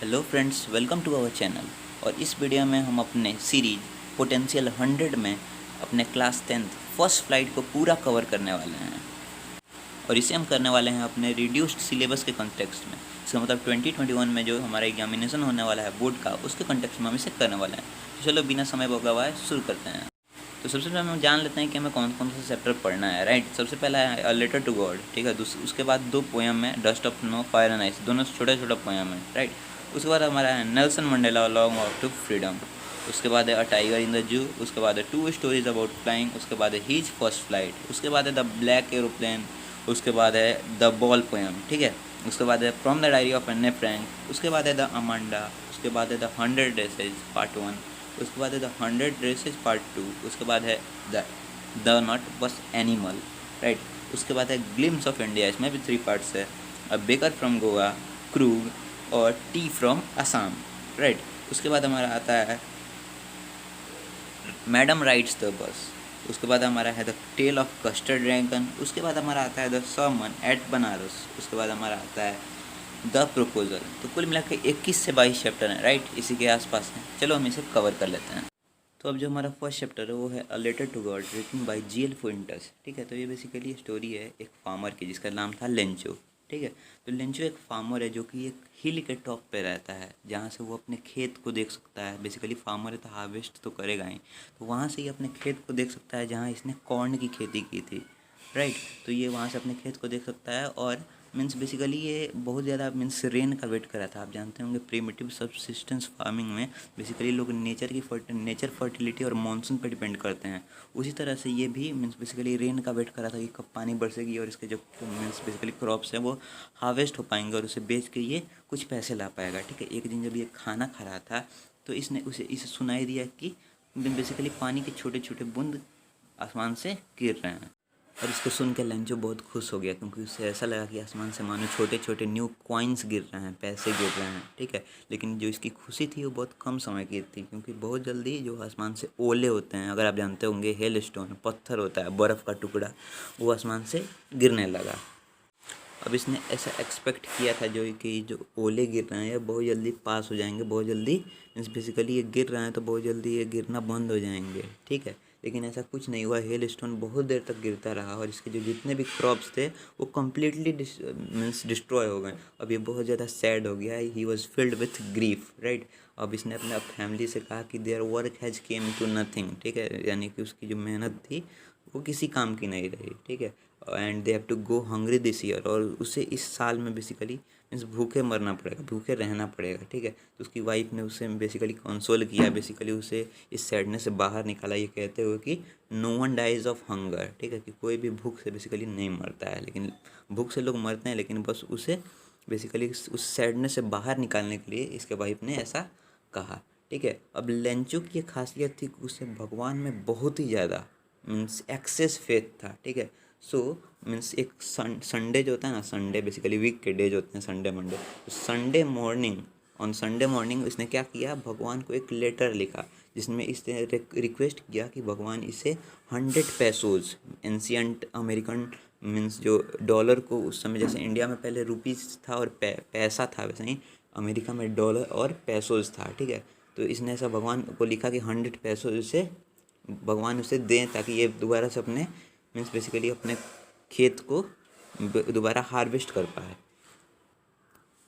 Hello friends, welcome to our channel. और इस video में हम अपने सीरीज पोटेंशियल 100 में अपने क्लास 10th फर्स्ट फ्लाइट को पूरा कवर करने वाले हैं। और इसे हम करने वाले हैं अपने रिड्यूस्ड सिलेबस के कॉन्टेक्स्ट में। इसका मतलब 2021 में जो हमारा एग्जामिनेशन होने वाला है बोर्ड का, उसके कॉन्टेक्स्ट में हम इसे करने वाले हैं। तो चलो बिना समय गवाए शुरू करते हैं। तो सबसे पहले हम जान लेते हैं कि हमें कौन कौन सा चैप्टर पढ़ना है। राइट, सबसे पहला है अ लेटर टू गॉड। ठीक है, उसके बाद दो पोएम है, dust of snow, fire and ice, दोनों छोटा छोटा पोएम है। राइट, उसके बाद हमारा है Nelson Mandela long walk to freedom. उसके बाद है अ टाइगर इन द जू। उसके बाद है टू स्टोरीज अबाउट फ्लाइंग। उसके बाद है हीज फर्स्ट फ्लाइट। उसके बाद है द ब्लैक एरोप्लेन। उसके बाद है द बॉल पोएम। ठीक है, उसके बाद है from the diary of Anne Frank. उसके बाद है द अमांडा। उसके बाद है द 100 ड्रेसेज पार्ट 1। उसके बाद है द 100 ड्रेसेज पार्ट 2। उसके बाद है द नॉट बस एनिमल। राइट, उसके बाद है ग्लिम्स ऑफ इंडिया, इसमें भी 3 पार्ट्स है। A baker from Goa, Krug और टी फ्रॉम असम। राइट, उसके बाद हमारा आता है मैडम राइड्स द बस। उसके बाद हमारा है the tale of custard dragon. उसके बाद हमारा आता है द सर्मन एट बनारस। उसके बाद हमारा आता है द प्रपोजल। तो कुल मिलाकर 21 से 22 चैप्टर हैं। राइट, इसी के आसपास हैं। चलो हम इसे कवर कर लेते हैं। तो अब जो हमारा फर्स्ट चैप्टर है वो है a letter to God written by G L. Fuentes. ठीक है, तो ये बेसिकली स्टोरी है एक फार्मर की जिसका नाम था लेंचो। ठीक है, तो लेंचो एक फार्मर है जो कि एक हिल के टॉप पे रहता है, जहाँ से वो अपने खेत को देख सकता है। बेसिकली फार्मर है तो हार्वेस्ट तो करेगा ही, तो वहाँ से ही अपने खेत को देख सकता है जहाँ इसने कॉर्न की खेती की थी। राइट, तो ये वहाँ से अपने खेत को देख सकता है। और मीन्स बेसिकली ये बहुत ज़्यादा मीन्स रेन का वेट कर रहा था। आप जानते होंगे प्रीमिटिव सब्सिस्टेंस फार्मिंग में बेसिकली लोग नेचर फर्टिलिटी और मानसून पर डिपेंड करते हैं। उसी तरह से ये भी मीन्स बेसिकली रेन का वेट कर रहा था कि कब पानी बरसेगी और इसके जो मीन्स बेसिकली क्रॉप्स हैं वो हार्वेस्ट हो पाएंगे और उसे बेच के ये कुछ पैसे ला पाएगा। ठीक है, एक दिन जब ये खाना खा रहा था तो इसने इसे सुनाई दिया कि बेसिकली पानी के छोटे छोटे बूंद आसमान से गिर रहे हैं। और इसको सुन के लेंचो बहुत खुश हो गया, क्योंकि उसे ऐसा लगा कि आसमान से मानो छोटे छोटे न्यू कॉइन्स गिर रहे हैं, पैसे गिर रहे हैं। ठीक है, लेकिन जो इसकी खुशी थी वो बहुत कम समय की थी, क्योंकि बहुत जल्दी जो आसमान से ओले होते हैं, अगर आप जानते होंगे हेल स्टोन पत्थर होता है, बर्फ़ का टुकड़ा, वो आसमान से गिरने लगा। अब इसने ऐसा एक्सपेक्ट किया था जो ओले गिर रहे हैं ये बहुत जल्दी पास हो जाएंगे, बहुत जल्दी मीन्स बेसिकली ये गिर रहे हैं तो बहुत जल्दी ये गिरना बंद हो जाएंगे। ठीक है, लेकिन ऐसा कुछ नहीं हुआ। हेल स्टोन बहुत देर तक गिरता रहा और इसके जो जितने भी क्रॉप्स थे वो कम्प्लीटली मीन्स डिस्ट्रॉय हो गए। अब ये बहुत ज़्यादा सैड हो गया, he was filled with grief. Right, अब इसने अपने फैमिली से कहा कि their work has come to nothing. ठीक है, यानी कि उसकी जो मेहनत थी वो किसी काम की नहीं रही। ठीक है, and they have to go hungry this year, और उसे इस साल में बेसिकली मीन्स भूखे मरना पड़ेगा, भूखे रहना पड़ेगा। ठीक है, तो उसकी वाइफ ने उसे बेसिकली कंसोल किया, बेसिकली उसे इस सैडनेस से बाहर निकाला, ये कहते हुए कि no one dies of hunger. ठीक है, कि कोई भी भूख से बेसिकली नहीं मरता है, लेकिन भूख से लोग मरते हैं, लेकिन बस उसे बेसिकली उस सैडनेस से बाहर निकालने के लिए इसके वाइफ ने ऐसा कहा। ठीक है, अब लेंचो की ये खासियत थी कि उसे भगवान में बहुत ही ज़्यादा मीन्स एक्सेस फेथ था। ठीक है, सो मीन्स एक संडे जो होता है ना, संडे बेसिकली वीक के डेज होते हैं, संडे मंडे, तो संडे मॉर्निंग इसने क्या किया, भगवान को एक लेटर लिखा जिसमें इसने रिक्वेस्ट किया कि भगवान इसे 100 पैसोज, एंशियंट अमेरिकन मीन्स जो डॉलर को उस समय जैसे इंडिया में पहले रुपीज़ था और पैसा था, वैसे ही अमेरिका में डॉलर और पैसोज था। ठीक है, तो इसने ऐसा भगवान को लिखा कि 100 पैसोज उसे भगवान उसे दें ताकि ये दोबारा से अपने मीन्स बेसिकली अपने खेत को दोबारा हार्वेस्ट कर पाए।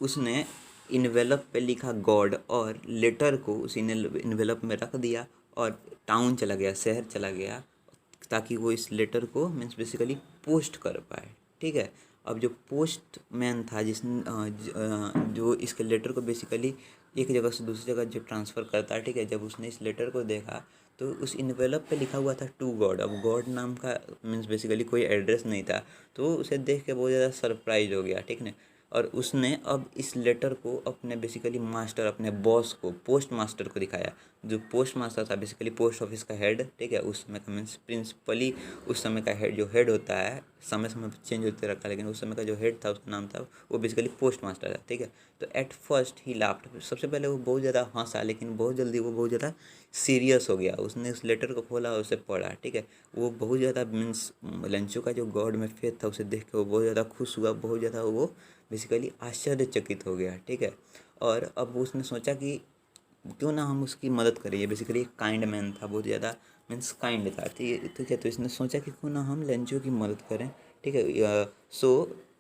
उसने इन्वेलप पे लिखा गॉड और लेटर को उस इन्वेलप में रख दिया और टाउन चला गया, शहर चला गया, ताकि वो इस लेटर को मीन्स बेसिकली पोस्ट कर पाए। ठीक है, अब जो पोस्ट मैन था जो इसके लेटर को बेसिकली एक जगह से दूसरी जगह जो ट्रांसफ़र करता है, ठीक है, जब उसने इस लेटर को देखा तो उस इन्वेलप पे लिखा हुआ था टू गॉड। अब गॉड नाम का मीन्स बेसिकली कोई एड्रेस नहीं था, तो उसे देख के बहुत ज़्यादा सरप्राइज हो गया। ठीक है, और उसने अब इस लेटर को अपने बेसिकली मास्टर, अपने बॉस को, पोस्ट मास्टर को दिखाया। जो पोस्ट मास्टर था बेसिकली पोस्ट ऑफिस का हेड। ठीक है, उस समय का मीन्स प्रिंसिपली उस समय का हेड, जो हेड होता है समय समय पर चेंज होते रखा, लेकिन उस समय का जो हेड था उसका नाम था वो बेसिकली पोस्ट मास्टर था। ठीक है, तो एट फर्स्ट ही लाफ्ड, सबसे पहले वो बहुत ज़्यादा हंसा, लेकिन बहुत जल्दी वो बहुत ज़्यादा सीरियस हो गया। उसने उस लेटर को खोला और उसे पढ़ा। ठीक है, वो बहुत ज़्यादा मीन्स लेंचो का जो गॉड में फेथ था उसे देख के वो बहुत ज़्यादा खुश हुआ, बहुत ज़्यादा वो बेसिकली आश्चर्यचकित हो गया। ठीक है, और अब उसने सोचा कि क्यों ना हम उसकी मदद करें। ये बेसिकली एक काइंड मैन था, बहुत ज़्यादा मीन्स काइंड था, ठीक है। तो क्या, तो इसने सोचा कि क्यों ना हम लेंचो की मदद करें, ठीक है। सो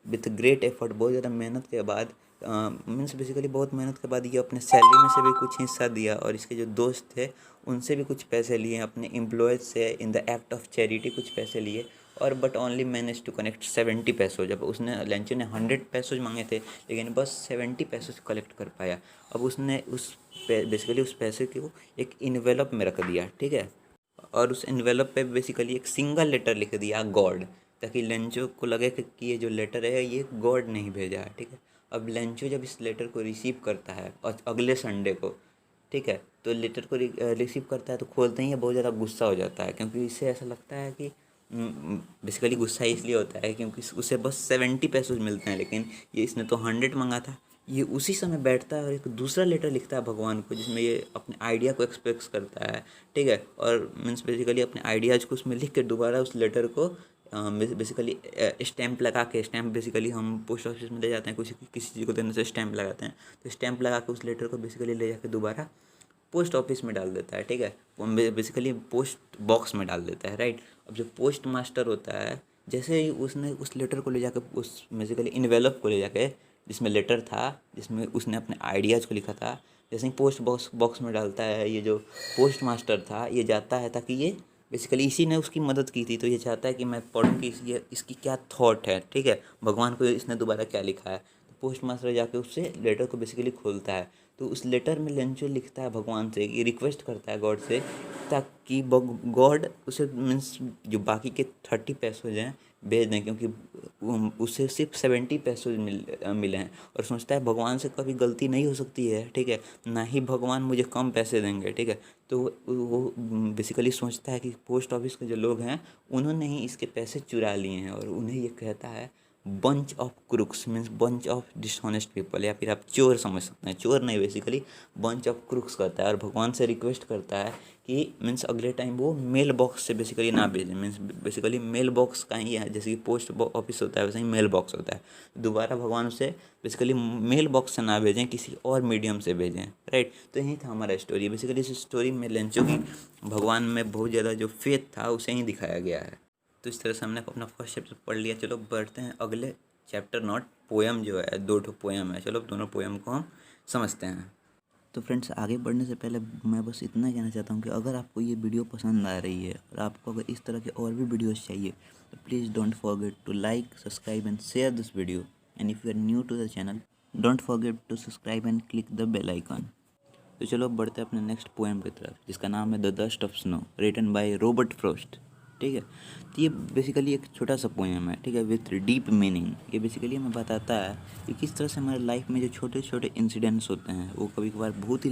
विथ ग्रेट एफर्ट, बहुत ज़्यादा मेहनत के बाद, मीन्स बेसिकली बहुत मेहनत के बाद ये अपने सैलरी में से भी कुछ हिस्सा दिया, और इसके जो दोस्त थे उनसे भी कुछ पैसे लिए, अपने एम्प्लॉयज़ से in the act of charity कुछ पैसे लिए, और but only manage to connect 70 पैसों। जब उसने लेंचो ने 100 पैसों मांगे थे, लेकिन बस 70 पैसों कलेक्ट कर पाया। अब उसने बेसिकली उस पैसे को एक इन्वेलप में रख दिया, ठीक है। और उस इन्वेलप पे बेसिकली एक सिंगल लेटर लिख दिया, गॉड, ताकि लेंचो को लगे कि ये जो लेटर है ये गॉड ने ही भेजा है, ठीक है। अब लेंचो जब इस लेटर को रिसीव करता है और अगले संडे को, ठीक है, तो लेटर को रिसीव करता है, तो खोलते ही ये बहुत ज़्यादा गुस्सा हो जाता है, क्योंकि इससे ऐसा लगता है कि बेसिकली गुस्सा इसलिए होता है क्योंकि उसे बस 70 पैसे मिलते हैं, लेकिन ये इसने तो 100 मंगा था। ये उसी समय बैठता है और एक दूसरा लेटर लिखता है भगवान को, जिसमें ये अपने आइडिया को एक्सप्रेस करता है, ठीक है। और मीन्स बेसिकली अपने आइडियाज़ को उसमें लिख के दोबारा उस लेटर को बेसिकली स्टैंप लगा के, स्टैंप बेसिकली हम पोस्ट ऑफिस में ले जाते हैं, किसी चीज़ को देने से स्टैंप लगाते हैं, तो स्टैंप लगा के उस लेटर को बेसिकली ले जाके दोबारा पोस्ट ऑफिस में डाल देता है, ठीक है। वो बेसिकली पोस्ट बॉक्स में डाल देता है, राइट। अब जो पोस्ट मास्टर होता है, जैसे ही उसने उस लेटर को ले जाकर, उस बेसिकली इन्वेलप को ले जाके जिसमें लेटर था, जिसमें उसने अपने आइडियाज़ को लिखा था, जैसे ही पोस्ट बॉक्स में डालता है, ये जो पोस्ट मास्टर था ये जाता है, ताकि ये बेसिकली इसी ने उसकी मदद की थी, तो ये चाहता है कि मैं पढ़ूँ कि इसकी क्या थॉट है, ठीक है, भगवान को इसने दोबारा क्या लिखा है। तो पोस्ट मास्टर जाके उससे लेटर को बेसिकली खोलता है, तो उस लेटर में लेंचो लिखता है भगवान से, ये रिक्वेस्ट करता है गॉड से, ताकि गॉड उसे मीन्स जो बाकी के 30 पैसे हैं भेज दें, क्योंकि उसे सिर्फ 70 पैसे मिले हैं, और सोचता है भगवान से कभी गलती नहीं हो सकती है, ठीक है, ना ही भगवान मुझे कम पैसे देंगे, ठीक है। तो वो बेसिकली सोचता है कि पोस्ट ऑफिस के जो लोग हैं उन्होंने ही इसके पैसे चुरा लिए हैं, और उन्हें ये कहता है bunch of crooks, means bunch of dishonest people, या फिर आप चोर समझ सकते हैं, चोर नहीं बेसिकली बंच ऑफ क्रुक्स करता है, और भगवान से रिक्वेस्ट करता है कि मीन्स अगले टाइम वो मेल बॉक्स से बेसिकली ना भेजें, मीन्स बेसिकली मेल बॉक्स का ही है, जैसे कि पोस्ट ऑफिस होता है वैसे ही मेल बॉक्स होता है, दोबारा भगवान उसे बेसिकली मेल बॉक्स से ना भेजें, किसी और मीडियम से भेजें, राइट। तो यही था हमारा स्टोरी। बेसिकली इस स्टोरी में लेंचो की भगवान में बहुत ज़्यादा जो फेथ था उसे ही दिखाया गया है। तो इस तरह से हमने अपना फर्स्ट चैप्टर पढ़ लिया। चलो बढ़ते हैं अगले चैप्टर, नॉट पोएम जो है, 2 पोएम है, चलो दोनों पोएम को हम समझते हैं। तो फ्रेंड्स, आगे बढ़ने से पहले मैं बस इतना कहना चाहता हूँ कि अगर आपको ये वीडियो पसंद आ रही है और आपको अगर इस तरह के और भी वीडियोस चाहिए, तो please don't forget to like, subscribe and share this video, and if you are new to the channel, don't forget to subscribe and click the bell icon. तो चलो बढ़ते हैं अपने नेक्स्ट पोएम की तरफ, जिसका नाम है the dust of snow, written by Robert Frost, ठीक है। तो ये बेसिकली एक छोटा सा पोएम है, ठीक है, विथ डीप मीनिंग। ये बेसिकली हमें बताता है कि किस तरह से हमारे लाइफ में जो छोटे छोटे इंसिडेंट्स होते हैं वो कभी कभार बहुत ही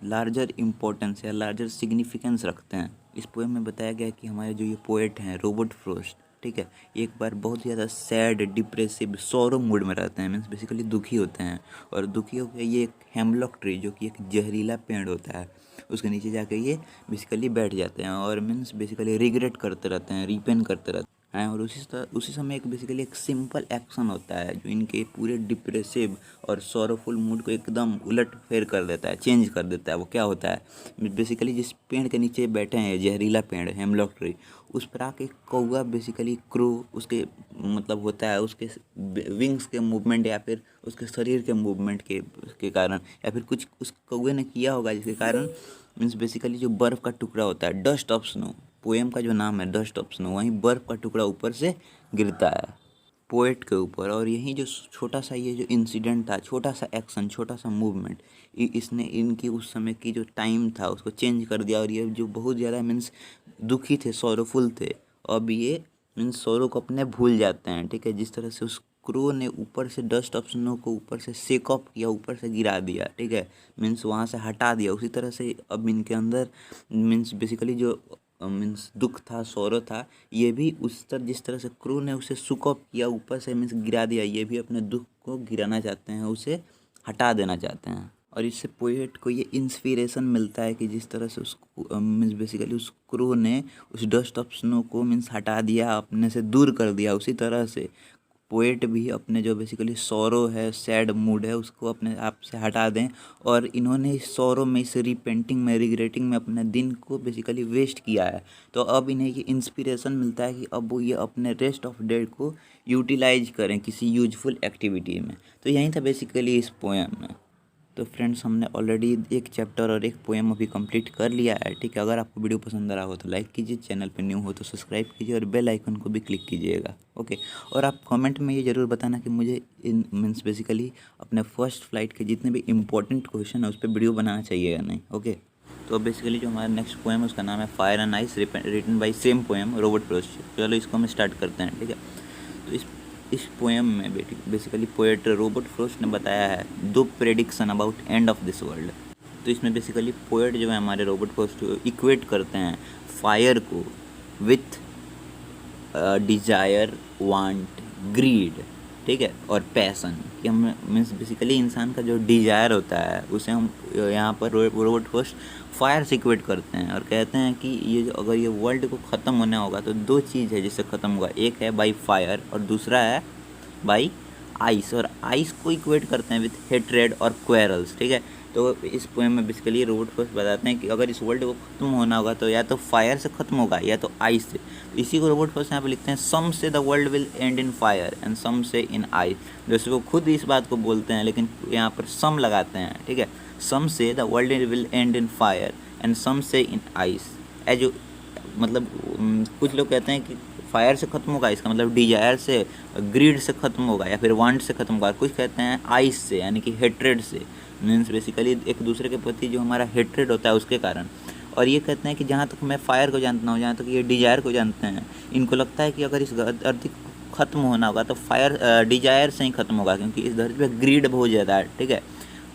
लार्जर इम्पोर्टेंस या लार्जर सिग्निफिकेंस रखते हैं। इस पोएम में बताया गया है कि हमारे जो ये पोएट हैं रॉबर्ट फ्रॉस्ट, ठीक है, एक बार बहुत ज़्यादा सैड, डिप्रेसिव, सौरो मूड में रहते हैं, मीन्स बेसिकली दुखी होते हैं, और दुखी होकर ये एक हेमलॉक ट्री, जो कि एक जहरीला पेड़ होता है, उसके नीचे जाके ये बेसिकली बैठ जाते हैं, और मीन्स बेसिकली रिग्रेट करते रहते हैं, रिपेन करते रहते हैं, और उसी समय एक बेसिकली एक सिंपल एक्शन होता है जो इनके पूरे डिप्रेसिव और सॉरोफुल मूड को एकदम उलट फेर कर देता है, चेंज कर देता है। वो क्या होता है, बेसिकली जिस पेड़ के नीचे बैठे हैं, जहरीला पेड़ हेमलॉक ट्री, उस पर आके कौवा बेसिकली क्रू उसके मतलब होता है, उसके विंग्स के मूवमेंट या फिर उसके शरीर के मूवमेंट के कारण, या फिर कुछ उस कौवे ने किया होगा जिसके कारण मीन्स बेसिकली जो बर्फ़ का टुकड़ा होता है, डस्ट ऑफ स्नो, पोएम का जो नाम है डस्ट ऑफ स्नो, वहीं बर्फ़ का टुकड़ा ऊपर से गिरता है पोएट के ऊपर, और यही जो छोटा सा ये जो इंसिडेंट था, छोटा सा एक्शन, छोटा सा मूवमेंट, इसने इनकी उस समय की जो टाइम था उसको चेंज कर दिया, और ये जो बहुत ज़्यादा मीन्स दुखी थे, सॉरोफुल थे, अब ये मीन्स सौरों को अपने भूल जाते हैं, ठीक है। जिस तरह से उस क्रो ने ऊपर से डस्ट ऑफ स्नो को ऊपर से शेक ऑफ किया, ऊपर से गिरा दिया, ठीक है, मीन्स वहाँ से हटा दिया, उसी तरह से अब इनके अंदर मीन्स बेसिकली जो मीन्स दुख था, सौरो था, ये भी जिस तरह से क्रू ने उसे सुक ऑफ किया, ऊपर से मीन्स गिरा दिया, ये भी अपने दुख को गिराना चाहते हैं, उसे हटा देना चाहते हैं। और इससे पोएट को ये इंस्पिरेशन मिलता है कि जिस तरह से उसको मीन्स बेसिकली उस क्रू ने उस डस्ट ऑफ स्नो को मीन्स हटा दिया, अपने से दूर कर दिया, उसी तरह से पोएट भी अपने जो बेसिकली सौरो है, सैड मूड है, उसको अपने आप से हटा दें, और इन्होंने इस सौरो में, इस रिपेंटिंग में, रिग्रेटिंग में अपने दिन को बेसिकली वेस्ट किया है। तो अब इन्हें ये इंस्पिरेशन मिलता है कि अब वो ये अपने रेस्ट ऑफ डे को यूटिलाइज करें किसी यूजफुल एक्टिविटी में। तो यही था बेसिकली इस पोएम में। तो फ्रेंड्स, हमने ऑलरेडी एक चैप्टर और एक पोएम अभी कंप्लीट कर लिया है, ठीक है। अगर आपको वीडियो पसंद आ रहा हो तो लाइक कीजिए, चैनल पे न्यू हो तो सब्सक्राइब कीजिए और बेल आइकन को भी क्लिक कीजिएगा, ओके। और आप कमेंट में ये ज़रूर बताना कि मुझे इन मीन्स बेसिकली अपने फर्स्ट फ्लाइट के जितने भी इंपॉर्टेंट क्वेश्चन है उस पर वीडियो बनाना चाहिए या नहीं, ओके। तो बेसिकली जो हमारा नेक्स्ट पोएम है उसका नाम है fire and ice, written by same poem Robert Frost. चलो इसको हम स्टार्ट करते हैं, ठीक है। तो इस पोएम में बेसिकली पोएट रॉबर्ट फ्रॉस्ट ने बताया है 2 prediction about end of this world. तो इसमें बेसिकली पोएट जो है हमारे रॉबर्ट फ्रॉस्ट इक्वेट करते हैं फायर को विथ डिजायर, वांट, ग्रीड, ठीक है, और पैसन। कि हम मीन्स बेसिकली इंसान का जो डिजायर होता है उसे हम यहाँ पर रॉबर्ट फ्रॉस्ट फायर से इक्वेट करते हैं और कहते हैं कि ये जो अगर ये वर्ल्ड को ख़त्म होना होगा तो 2 चीज़ है जिससे ख़त्म होगा, एक है बाई फायर और दूसरा है बाई आइस। और आइस को इक्वेट करते हैं विथ हेट्रेड और क्वेरल्स, ठीक है। तो इस पोएम में बेसिकली रॉबर्ट फ्रॉस्ट बताते हैं कि अगर इस वर्ल्ड को ख़त्म होना होगा तो या तो फायर से ख़त्म होगा या तो आइस से। तो इसी को रॉबर्ट फ्रॉस्ट यहाँ पे लिखते हैं, some say the world will end in fire and some say in ice. जैसे वो खुद इस बात को बोलते हैं लेकिन यहाँ पर सम लगाते हैं, ठीक है। Some say the world will end in fire and some say in ice. As मतलब कुछ लोग कहते हैं कि फायर से ख़त्म होगा, इसका मतलब डिजायर से, ग्रीड से ख़त्म होगा या फिर वांट से ख़त्म होगा। कुछ कहते हैं आइस से, यानी कि हेट्रेड से, मीन्स बेसिकली एक दूसरे के प्रति जो हमारा हेट्रेड होता है उसके कारण। और ये कहते हैं कि जहाँ तक मैं फायर को जानता हूँ, जहाँ तक ये डिजायर को जानते हैं, इनको लगता है कि अगर इस धरती को ख़त्म होना होगा तो फायर डिजायर से ही ख़त्म होगा, क्योंकि इस धरती पर ग्रीड बहुत ज़्यादा है, ठीक है।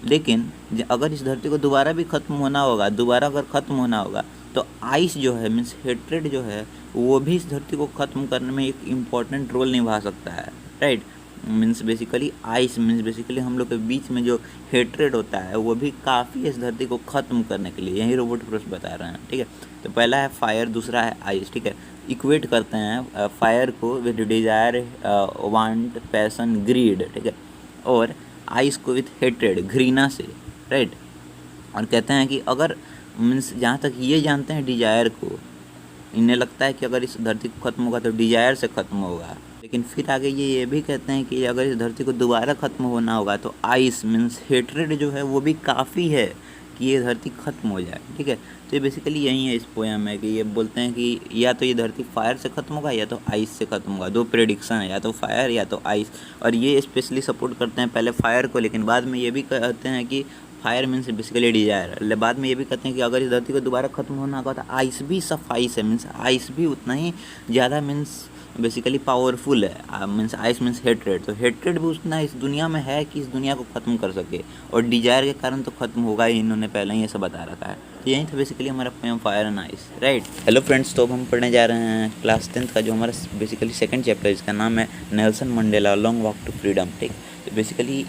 लेकिन अगर इस धरती को दोबारा भी ख़त्म होना होगा, दोबारा अगर ख़त्म होना होगा तो आइस जो है मीन्स हेट्रेड जो है वो भी इस धरती को ख़त्म करने में एक इम्पॉर्टेंट रोल निभा सकता है, right. Means basically ice means basically हम लोग के बीच में जो हेट्रेड होता है वो भी काफ़ी इस धरती को ख़त्म करने के लिए, यही रॉबर्ट फ्रॉस्ट बता रहे हैं, ठीक है। तो पहला है फायर, दूसरा है आइस, ठीक है। इक्वेट करते हैं फायर को with desire, want, passion, greed, ठीक है, और आइस को विथ हेट्रेड, घृणा से, राइट। और कहते हैं कि अगर मीन्स जहाँ तक ये जानते हैं डिजायर को, इन्हें लगता है कि अगर इस धरती को ख़त्म होगा तो डिजायर से ख़त्म होगा। लेकिन फिर आगे ये भी कहते हैं कि अगर इस धरती को दोबारा ख़त्म होना होगा तो आइस मीन्स हेट्रेड जो है वो भी काफ़ी है कि ये धरती ख़त्म हो जाए, ठीक है। तो ये बेसिकली यही है इस पोएम में कि ये बोलते हैं कि या तो ये धरती फायर से ख़त्म होगा या तो आइस से ख़त्म होगा। 2 प्रेडिक्शन है, या तो फायर या तो आइस। और ये स्पेशली सपोर्ट करते हैं पहले फायर को, लेकिन बाद में ये भी कहते हैं कि फायर मीन्स बेसिकली डिजायर। बाद में ये भी कहते हैं कि अगर इस धरती को दोबारा ख़त्म होना होगा तो आइस भी सफाइस है, मीन्स आइस भी उतना ही ज़्यादा मीन्स बेसिकली पावरफुल है। मीन्स आइस मीन्स हेट्रेड, तो हेट्रेड भी उतना इस दुनिया में है कि इस दुनिया को ख़त्म कर सके, और डिजायर के कारण तो ख़त्म होगा ही, इन्होंने पहले ही ऐसा बता रखा है। तो यही था बेसिकली हमारा poem fire and ice, right. Hello friends, तो अब हम पढ़ने जा रहे हैं क्लास 10th का जो हमारा बेसिकली सेकंड चैप्टर, जिसका नाम है Nelson Mandela long walk to freedom, ठीक। तो बेसिकली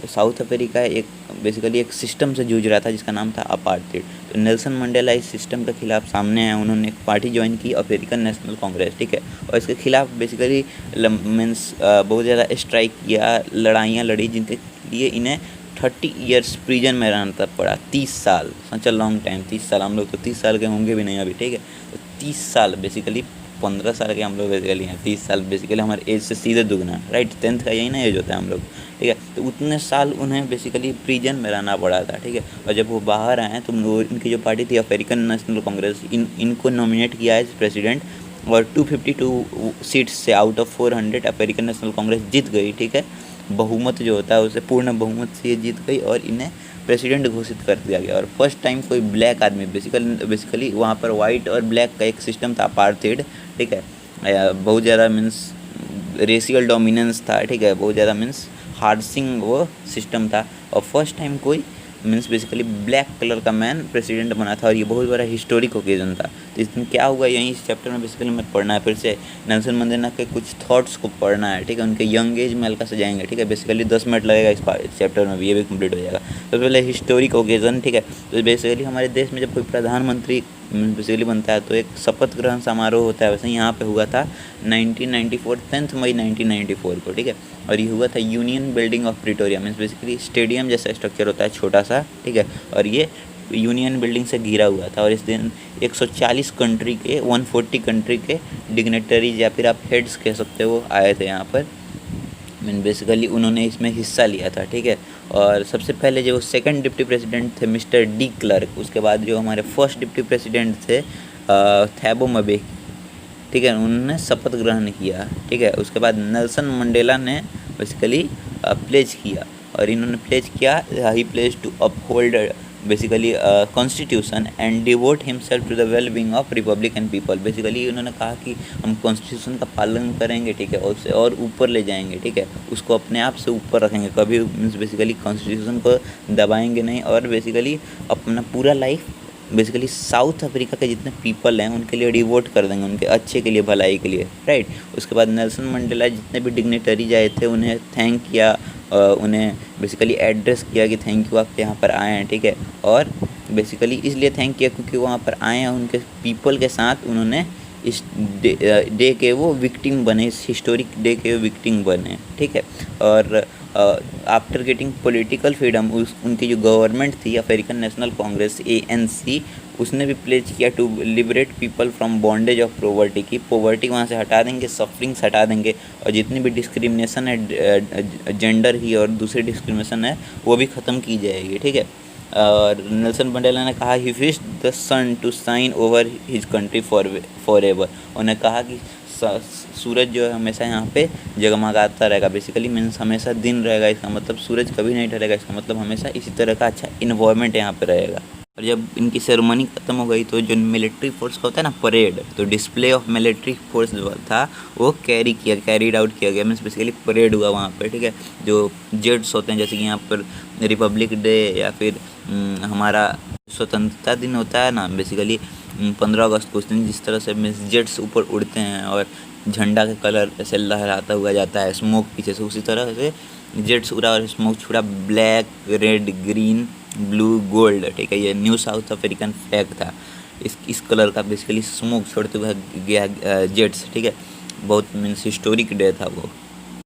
साउथ अफ्रीका एक सिस्टम से जूझ रहा था जिसका नाम था अपार्थाइड। तो नेल्सन मंडेला इस सिस्टम के खिलाफ सामने आए, उन्होंने एक पार्टी ज्वाइन की, अफ्रीकन नेशनल कांग्रेस, ठीक है। और इसके खिलाफ बेसिकली मीन्स बहुत ज़्यादा स्ट्राइक किया, लड़ाइयाँ लड़ी, जिनके लिए इन्हें 30 ईयर्स प्रिजन में रहना पड़ा। 30 साल, सच अ लॉन्ग टाइम। 30 साल, हम लोग तो 30 साल के होंगे भी नहीं अभी, ठीक है। तो 30 साल बेसिकली 15 साल के हम लोग बेसिकली हैं, 30 साल बेसिकली हमारे एज से सीधे दुगना, राइट। 10th का यही ना एज होता है हम लोग, ठीक है। तो उतने साल उन्हें बेसिकली प्रिजन में रहना पड़ा था, ठीक है। और जब वो बाहर आए तो इनकी जो पार्टी थी अफ्रीकन नेशनल कांग्रेस, इनको नॉमिनेट किया एज प्रेसिडेंट, और 252 सीट्स से out of 400 African National Congress जीत गई, ठीक है। बहुमत जो होता है उसे पूर्ण बहुमत से ये जीत गई और इन्हें प्रेसिडेंट घोषित कर दिया गया। और फर्स्ट टाइम कोई ब्लैक आदमी, बेसिकली वहाँ पर वाइट और ब्लैक का एक सिस्टम था, अपार्थाइड, ठीक है। बहुत ज़्यादा मीन्स रेशियल डोमिनेंस था, ठीक है। बहुत ज़्यादा मीन्स हार्डसिंग वो सिस्टम था। और फर्स्ट टाइम कोई मीन्स बेसिकली ब्लैक कलर का मैन प्रेसिडेंट बना था और ये बहुत बड़ा हिस्टोरिक ओकेजन था। तो इसमें क्या हुआ यहीं इस चैप्टर में बेसिकली हमें पढ़ना है, फिर से नेल्सन मंडेला के कुछ थॉट्स को पढ़ना है, ठीक है। उनके यंग एज में हल्का सा जाएंगे, ठीक है। बेसिकली 10 मिनट लगेगा इस चैप्टर में भी, ये भी कंप्लीट हो जाएगा। तो पहले हिस्टोरिक ओकेजन, ठीक है। तो बेसिकली हमारे देश में जब कोई प्रधानमंत्री बेसिकली बनता है तो एक शपथ ग्रहण समारोह होता है, वैसे यहाँ पे हुआ था 1994 10 मई 1994 को, ठीक है। और ये हुआ था union building of Pretoria, means basically stadium जैसा स्ट्रक्चर होता है छोटा सा, ठीक है। और ये यूनियन बिल्डिंग से घिरा हुआ था और इस दिन 140 कंट्री के 140 कंट्री के डिग्नेटरीज या फिर आप हेड्स कह सकते हो आए थे यहाँ पर। मीन बेसिकली उन्होंने इसमें हिस्सा लिया था, ठीक है। और सबसे पहले जो सेकंड डिप्टी प्रेसिडेंट थे मिस्टर डी क्लर्क, उसके बाद जो हमारे फर्स्ट डिप्टी प्रेसिडेंट थे थैबो म्बेकी, ठीक है, उन्होंने शपथ ग्रहण किया, ठीक है। उसके बाद नेल्सन मंडेला ने बेसिकली प्लेज किया और इन्होंने प्लेज किया ही pledge to uphold basically constitution and devote himself to the well being of republic and people. Basically उन्होंने कहा कि हम कॉन्स्टिट्यूशन का पालन करेंगे, ठीक है, और उसे और ऊपर ले जाएंगे, ठीक है, उसको अपने आप से ऊपर रखेंगे, कभी मीन्स बेसिकली कॉन्स्टिट्यूशन को दबाएंगे नहीं और बेसिकली अपना पूरा लाइफ बेसिकली साउथ अफ्रीका के जितने पीपल हैं उनके लिए डिवोट कर देंगे, उनके अच्छे के लिए, भलाई के लिए, राइट। उसके बाद नेल्सन मंडेला जितने भी डिग्नेटरीज आए थे उन्हें थैंक किया, उन्हें बेसिकली एड्रेस किया कि थैंक यू आप यहाँ पर आए हैं, ठीक है। और बेसिकली इसलिए थैंक किया क्योंकि वहाँ पर आए हैं उनके पीपल के साथ, उन्होंने इस डे के वो विक्टिम बने, इस हिस्टोरिक डे के विक्टिम बने, ठीक है। और आफ्टर गेटिंग पॉलिटिकल फ्रीडम उनकी जो गवर्नमेंट थी अफ्रीकन नेशनल कांग्रेस ANC, उसने भी प्लेज किया to liberate people from bondage of poverty, की पॉवर्टी वहाँ से हटा देंगे, सफरिंग्स हटा देंगे और जितनी भी डिस्क्रिमिनेशन है जेंडर की और दूसरी डिस्क्रिमिनेशन है वो भी ख़त्म की जाएगी, ठीक है। और नेल्सन मंडेला ने कहा he wish the sun to shine over his country forever. उन्हें कहा कि सूरज जो है हमेशा यहाँ पे जगमगाता रहेगा, बेसिकली मीन्स हमेशा दिन रहेगा, इसका मतलब सूरज कभी नहीं ढलेगा, इसका मतलब हमेशा इसी तरह का अच्छा इन्वायरमेंट यहाँ पे रहेगा। और जब इनकी सेरेमनी खत्म हो गई तो जो मिलिट्री फोर्स का होता है ना परेड, तो डिस्प्ले ऑफ मिलिट्री फोर्स जो था वो कैरीड आउट किया गया, मीन्स बेसिकली परेड हुआ वहाँ पर, ठीक है। जो जेट्स होते हैं जैसे कि यहाँ पर रिपब्लिक डे या फिर हमारा स्वतंत्रता दिन होता है ना, बेसिकली 15 अगस्त को, उस दिन जिस तरह से मीन्स जेट्स ऊपर उड़ते हैं और झंडा का कलर ऐसे लहराता हुआ जाता है स्मोक पीछे से, उसी तरह से जेट्स उड़ा और स्मोक छुड़ा, black red green blue gold, ठीक है। ये न्यू साउथ अफ्रीकन फ्लैग था, इस कलर का बेसिकली स्मोक छोड़ते हुए गया जेट्स, ठीक है। बहुत मीन्स हिस्टोरिक डे था वो।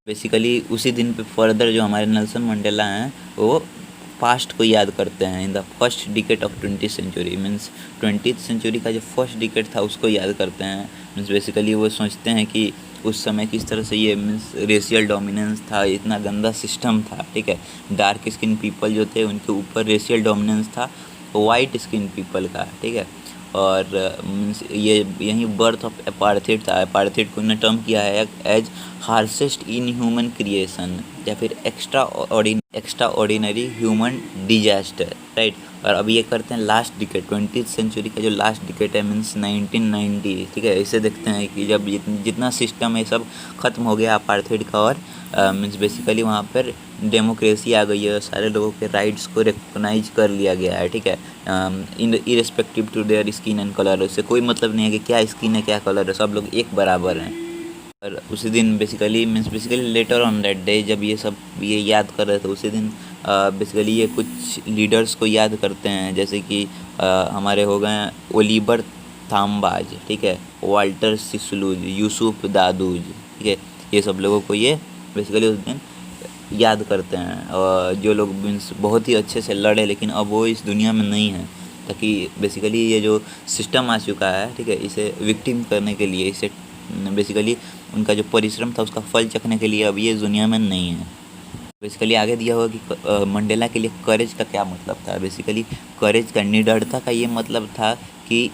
बेसिकली उसी दिन पे फर्दर जो हमारे नेल्सन मंडेला हैं वो पास्ट को याद करते हैं in the first decade of 20th century, means 20th century का जो फर्स्ट डिकेड था उसको याद करते हैं। मीन्स बेसिकली वो सोचते हैं कि उस समय किस तरह से ये मीन्स रेशियल डोमिनेंस था, इतना गंदा सिस्टम था, ठीक है। डार्क स्किन पीपल जो थे उनके ऊपर रेशियल डोमिनेंस था वाइट स्किन पीपल का, ठीक है। और मीन्स ये यही बर्थ ऑफ अपार्थेड था। अपार्थेड को उन्होंने टर्म किया है एज हार्सेस्ट इन ह्यूमन क्रिएशन या फिर extra ordinary human disaster, right. और अब ये करते हैं लास्ट डिकेड 20th सेंचुरी का जो लास्ट डिकेड है मीन्स 1990, ठीक है। इसे देखते हैं कि जब जितना सिस्टम है सब ख़त्म हो गया अपार्थेड का और मीन्स बेसिकली वहाँ पर डेमोक्रेसी आ गई है, सारे लोगों के राइट्स को रिकॉग्नाइज कर लिया गया है, ठीक है। Irrespective to their skin and colour, उससे कोई मतलब नहीं है कि क्या स्किन है क्या कलर है, सब लोग एक बराबर हैं। और उसी दिन basically means basically later on that day जब ये याद कर रहे थे उसी दिन बेसिकली ये कुछ लीडर्स को याद करते हैं, जैसे कि हमारे हो गए ओलिवर थाम्बाज, ठीक है, वाल्टर सिसलूज, यूसुफ दादूज, ठीक है। ये सब लोगों को ये बेसिकली उस दिन याद करते हैं और जो लोग मीन्स बहुत ही अच्छे से लड़े लेकिन अब वो इस दुनिया में नहीं है, ताकि बेसिकली ये जो सिस्टम आ चुका है, ठीक है, इसे विक्टिम करने के लिए, इसे बेसिकली उनका जो परिश्रम था उसका फल चखने के लिए अब ये इस दुनिया में नहीं है। बेसिकली आगे दिया हुआ कि मंडेला के लिए करेज का क्या मतलब था। बेसिकली करेज का, निडरता का ये मतलब था कि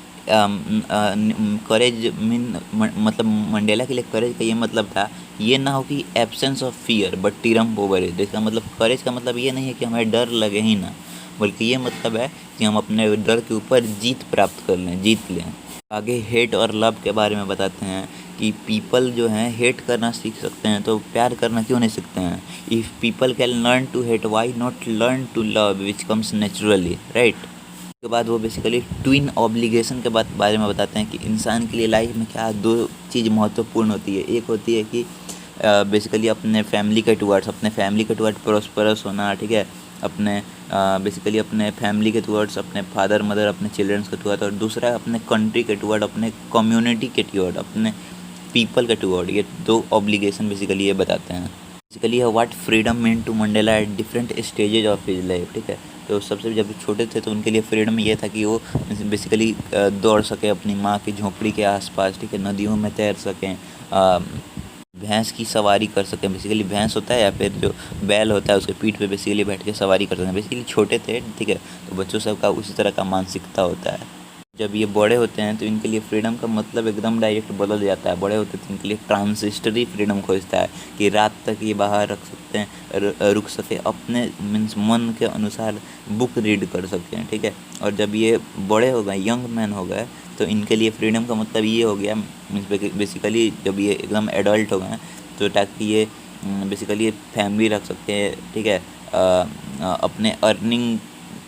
करेज मतलब मंडेला के लिए करेज का ये मतलब था ये ना हो कि absence of fear but triumph over it. इसका मतलब करेज का मतलब ये नहीं है कि हमें डर लगे ही ना, बल्कि ये मतलब है कि हम अपने डर के ऊपर जीत प्राप्त कर लें, जीत लें। आगे हेट और लव के बारे में बताते हैं कि पीपल जो हैं हेट करना सीख सकते हैं तो प्यार करना क्यों नहीं सीखते हैं। If people can learn to hate why not learn to love which comes naturally, right. उसके बाद वो बेसिकली ट्विन ऑब्लिगेशन के बारे में बताते हैं कि इंसान के लिए लाइफ में क्या दो चीज़ महत्वपूर्ण होती है। एक होती है कि बेसिकली अपने फैमिली के टुवर्ड प्रोस्परस होना, ठीक है, अपने बेसिकली अपने फैमिली के टुवर्ड्स, अपने फादर मदर, अपने चिल्ड्रंस के टुवर्ड, और दूसरा अपने कंट्री के टुवर्ड, अपने कम्युनिटी के टुवर्ड, अपने पीपल के टुवर्ड। ये दो ऑब्लिगेशन बेसिकली ये बताते हैं। बेसिकली है what freedom mean to Mandela at different stages of his life, ठीक है। तो सबसे जब छोटे थे तो उनके लिए फ्रीडम ये था कि वो बेसिकली दौड़ सके अपनी माँ की झोंपड़ी के आसपास, ठीक है, नदियों में तैर सकें, भैंस की सवारी कर सकें। बेसिकली भैंस होता है या फिर जो बैल होता है उसके पीठ पे बेसिकली बैठ के सवारी कर सकें। बेसिकली छोटे थे, ठीक है, तो बच्चों सबका उसी तरह का मानसिकता होता है। जब ये बड़े होते हैं तो इनके लिए फ्रीडम का मतलब एकदम डायरेक्ट बदल जाता है। बड़े होते तो इनके लिए ट्रांजिस्टरी फ्रीडम खोजता है कि रात तक ये बाहर रख सकते हैं, रुक सके, अपने मीन्स मन के अनुसार बुक रीड कर सकते हैं, ठीक है। और जब ये बड़े हो गए, यंग मैन हो गए, तो इनके लिए फ्रीडम का मतलब ये हो गया मीन्स बेसिकली जब ये एकदम एडल्ट हो गए तो ताकि ये बेसिकली फैमिली रख सकते हैं, ठीक है, अपने अर्निंग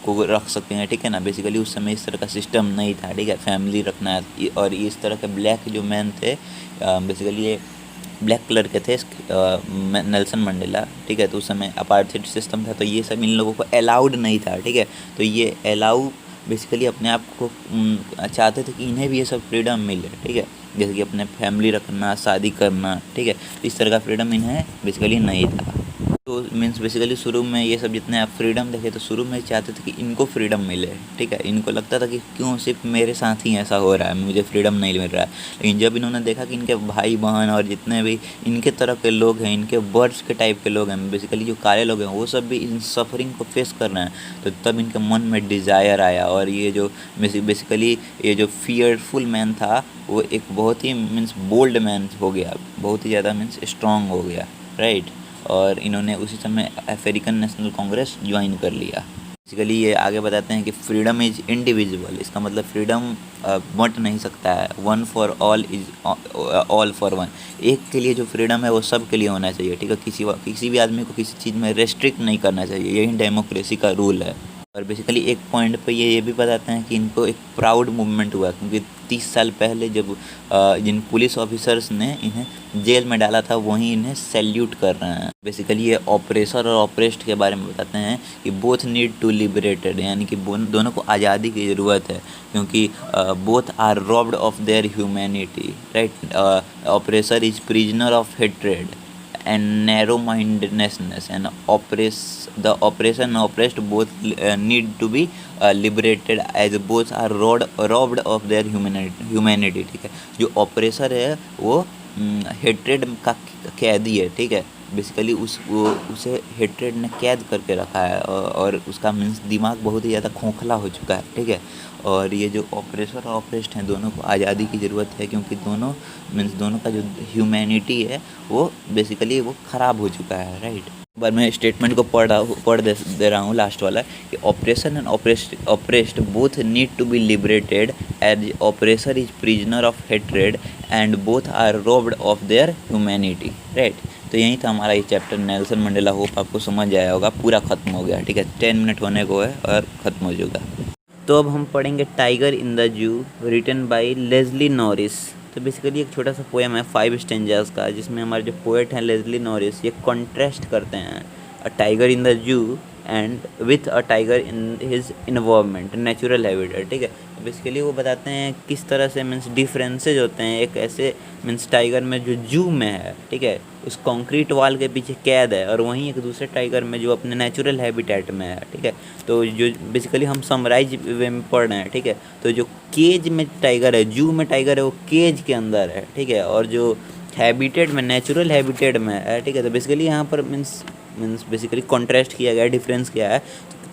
को रख सकते हैं, ठीक है ना। बेसिकली उस समय इस तरह का सिस्टम नहीं था, ठीक है, फैमिली रखना है। और इस तरह के ब्लैक जो मैन थे, बेसिकली ये ब्लैक कलर के थे, नेल्सन मंडेला, ठीक है। तो उस समय अपार्थाइड सिस्टम था, तो ये सब इन लोगों को अलाउड नहीं था, ठीक है। तो ये अलाउ बेसिकली अपने आप को चाहते थे कि इन्हें भी ये सब फ्रीडम मिले, ठीक है, जैसे कि अपने फैमिली रखना, शादी करना, ठीक है। इस तरह का फ्रीडम इन्हें बेसिकली नहीं था। तो मीन्स बेसिकली शुरू में ये सब जितने आप फ्रीडम देखे तो शुरू में चाहते थे कि इनको फ्रीडम मिले, ठीक है। इनको लगता था कि क्यों सिर्फ मेरे साथ ही ऐसा हो रहा है, मुझे फ्रीडम नहीं मिल रहा है। लेकिन जब इन्होंने देखा कि इनके भाई बहन और जितने भी इनके तरह के लोग हैं, इनके बर्ड्स के टाइप के लोग हैं, बेसिकली जो काले लोग हैं, वो सब भी इन सफरिंग को फेस कर रहे हैं, तो तब इनके मन में डिज़ायर आया। और ये जो बेसिकली ये जो फियरफुल मैन था वो एक बहुत ही मीन्स बोल्ड मैन हो गया, बहुत ही ज़्यादा मीन्स स्ट्रॉन्ग हो गया, राइट। और इन्होंने उसी समय अफ्रीकन नेशनल कांग्रेस ज्वाइन कर लिया। बेसिकली ये आगे बताते हैं कि फ्रीडम इज इंडिविजुअल, इसका मतलब फ्रीडम बंट नहीं सकता है। One for all is all for one, एक के लिए जो फ्रीडम है वो सब के लिए होना चाहिए, ठीक है। किसी भी आदमी को किसी चीज़ में रेस्ट्रिक्ट नहीं करना चाहिए, यही डेमोक्रेसी का रूल है। और बेसिकली एक पॉइंट पे ये भी बताते हैं कि इनको एक प्राउड मूवमेंट हुआ, क्योंकि 30 साल पहले जब जिन पुलिस ऑफिसर्स ने इन्हें जेल में डाला था वहीं इन्हें सैल्यूट कर रहे हैं। बेसिकली ये ऑपरेसर और ऑपरेस्ड के बारे में बताते हैं कि बोथ नीड टू लिबरेटेड, यानी कि दोनों को आज़ादी की ज़रूरत है, क्योंकि both are robbed of their humanity, right. Oppressor is prisoner of hatred and narrow-mindedness, and the oppressor and oppressed both need to be liberated, as both are robbed of their humanity, ठीक है। जो oppressor है वो hatred का कैदी है, ठीक है। बेसिकली उसे हेट्रेड ने कैद करके रखा है, और उसका मीन्स दिमाग बहुत ही ज़्यादा खोखला हो चुका है, ठीक है। और ये जो ऑपरेसर और ऑपरेस्ड हैं दोनों को आज़ादी की ज़रूरत है, क्योंकि दोनों का जो ह्यूमैनिटी है वो बेसिकली वो ख़राब हो चुका है, राइट। एक बार मैं स्टेटमेंट को पढ़ दे रहा हूँ, लास्ट वाला, कि operation and oppressed both need to be liberated, as oppressor is prisoner of hatred and both are robbed of their humanity, right. तो यही था हमारा ये चैप्टर नेल्सन मंडेला। होप आपको समझ आया होगा, पूरा ख़त्म हो गया, ठीक है। 10 मिनट होने को है और ख़त्म हो चुका। तो अब हम पढ़ेंगे tiger in the zoo, written by Leslie Norris. तो बेसिकली एक छोटा सा पोएम है 5 स्टेंजास का, जिसमें हमारे जो पोएट हैं लेज़ली नॉरिस, ये कॉन्ट्रास्ट करते हैं अ टाइगर इन द जू and with a tiger in his involvement, natural habitat, ठीक है। बेसिकली वो बताते हैं किस तरह से मीन्स डिफरेंसेज होते हैं एक ऐसे मीन्स टाइगर में जो जू में है, ठीक है, उस कंक्रीट वॉल के पीछे कैद है, और वहीं एक दूसरे टाइगर में जो अपने नेचुरल हैबिटेट में है, ठीक है। तो जो बेसिकली हम समराइज वे में पढ़ रहे हैं, ठीक है। तो जो केज में टाइगर है, जू में टाइगर है, वो केज के अंदर है, ठीक है, और जो हैबिटेट में, नेचुरल हैबिटेट में है, ठीक है। तो बेसिकली यहाँ पर मीन्स बेसिकली कॉन्ट्रास्ट किया गया है, डिफरेंस किया है,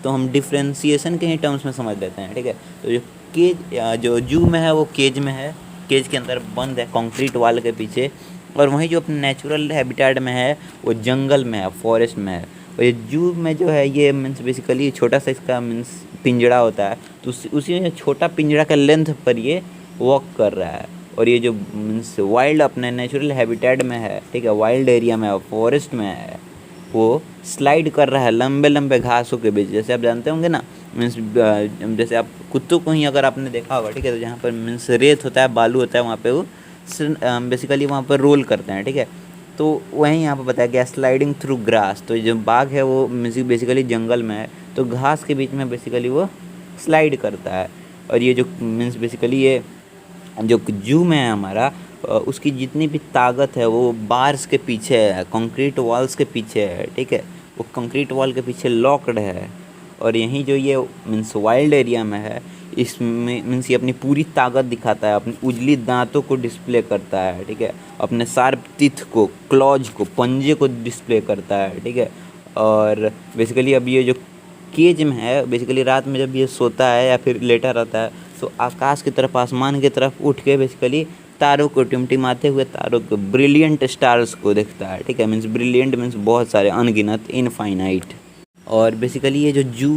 तो हम डिफ्रेंसिएशन के ही टर्म्स में समझ लेते हैं, ठीक है। तो जो केज जो जू में है वो केज में है, केज के अंदर बंद है कंक्रीट वॉल के पीछे, और वहीं जो अपने नेचुरल हैबिटेट में है वो जंगल में है, फॉरेस्ट में है। और ये जू में जो है ये मीन्स बेसिकली छोटा सा इसका मीन्स पिंजड़ा होता है, तो उसी में छोटा पिंजड़ा का लेंथ पर ये वॉक कर रहा है। और ये जो मीन्स वाइल्ड अपने नेचुरल हैबिटेट में है, ठीक है, वाइल्ड एरिया में है, फॉरेस्ट में है, वो स्लाइड कर रहा है लंबे लंबे घासों के बीच। जैसे आप जानते होंगे ना, मीन्स जैसे आप कुत्तों को ही अगर आपने देखा होगा, ठीक है, तो जहाँ पर मीन्स रेत होता है, बालू होता है, वहाँ पे वो बेसिकली वहाँ पर रोल करते हैं, ठीक है। तो वहीं यहाँ पर बताया गया स्लाइडिंग थ्रू ग्रास। तो जो बाघ है वो बेसिकली जंगल में है, तो घास के बीच में बेसिकली वो स्लाइड करता है। और ये जो मीन्स बेसिकली ये जो जू में है हमारा, उसकी जितनी भी ताकत है वो बार्स के पीछे है, कंक्रीट वॉल्स के पीछे है, ठीक है, वो कंक्रीट वॉल के पीछे लॉक्ड है। और यहीं जो ये मीन्स वाइल्ड एरिया में है, इसमें मीन्स ये अपनी पूरी ताकत दिखाता है, अपनी उजली दांतों को डिस्प्ले करता है, ठीक है, अपने शार्प टीथ को, क्लॉज को, पंजे को डिस्प्ले करता है, ठीक है। और बेसिकली अब ये जो केज में है, बेसिकली रात में जब ये सोता है या फिर लेटा रहता है, तो आकाश की तरफ, आसमान की तरफ उठ के बेसिकली तारों को, टिमटिमाते हुए तारों को, ब्रिलियंट स्टार्स को देखता है, ठीक है। मीन्स ब्रिलियंट मीन्स बहुत सारे, अनगिनत, इनफाइनाइट। और बेसिकली ये जो जू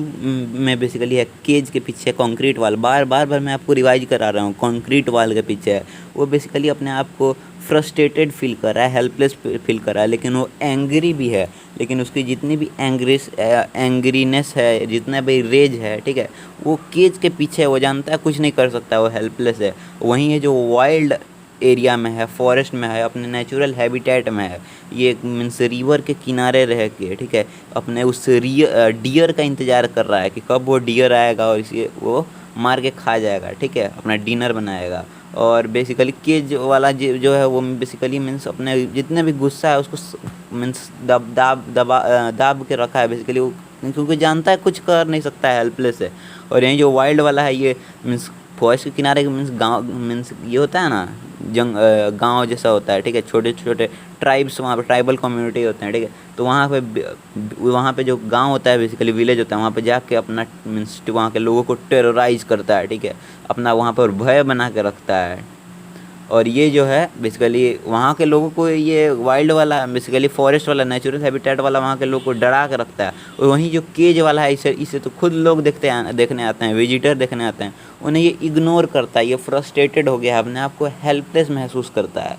में बेसिकली है, केज के पीछे कंक्रीट वाल, बार बार मैं आपको रिवाइज करा रहा हूँ, कंक्रीट वाल के पीछे है, वो बेसिकली अपने आप को फ्रस्ट्रेटेड फील कर रहा है, हेल्पलेस फील कर रहा है, लेकिन वो एंग्री भी है। लेकिन उसकी जितनी भी एंग्रीनेस है, जितना भी रेज है, ठीक है, वो केज के पीछे है, वो जानता है कुछ नहीं कर सकता, वो हेल्पलेस है। वहीं ये जो वाइल्ड एरिया में है, फॉरेस्ट में है, अपने नेचुरल हैबिटेट में है, ये मीन्स रिवर के किनारे रह के, ठीक है, अपने उस डियर का इंतज़ार कर रहा है कि कब वो डियर आएगा और इसे वो मार के खा जाएगा, ठीक है, अपना डिनर बनाएगा। और बेसिकली केज वाला जो है वो बेसिकली मीन्स अपने जितने भी गुस्सा है उसको मीन्स दाब के रखा है बेसिकली वो, क्योंकि जानता है कुछ कर नहीं सकता है, हेल्पलेस है। और यहीं जो वाइल्ड वाला है, ये मीन्स फॉरेस्ट के किनारे मीन्स गांव, मीन्स ये होता है ना, गांव जैसा होता है, ठीक है, छोटे छोटे ट्राइब्स, वहाँ पे ट्राइबल कम्युनिटी होते हैं, ठीक है। तो वहाँ पे जो गांव होता है, बेसिकली विलेज होता है, वहाँ पे जाके अपना मीन्स वहाँ के लोगों को टेरराइज करता है, ठीक है, अपना वहाँ पर भय बना के रखता है। और ये जो है बेसिकली वहाँ के लोगों को, ये वाइल्ड वाला बेसिकली फॉरेस्ट वाला, नेचुरल हैबिटेट वाला वहाँ के लोगों को डरा के रखता है। और वहीं जो केज वाला है, इसे तो खुद लोग देखने आते हैं, विजिटर देखने आते हैं, उन्हें ये इग्नोर करता है, ये फ्रस्ट्रेटेड हो गया है, अपने आप को हेल्पलेस महसूस करता है।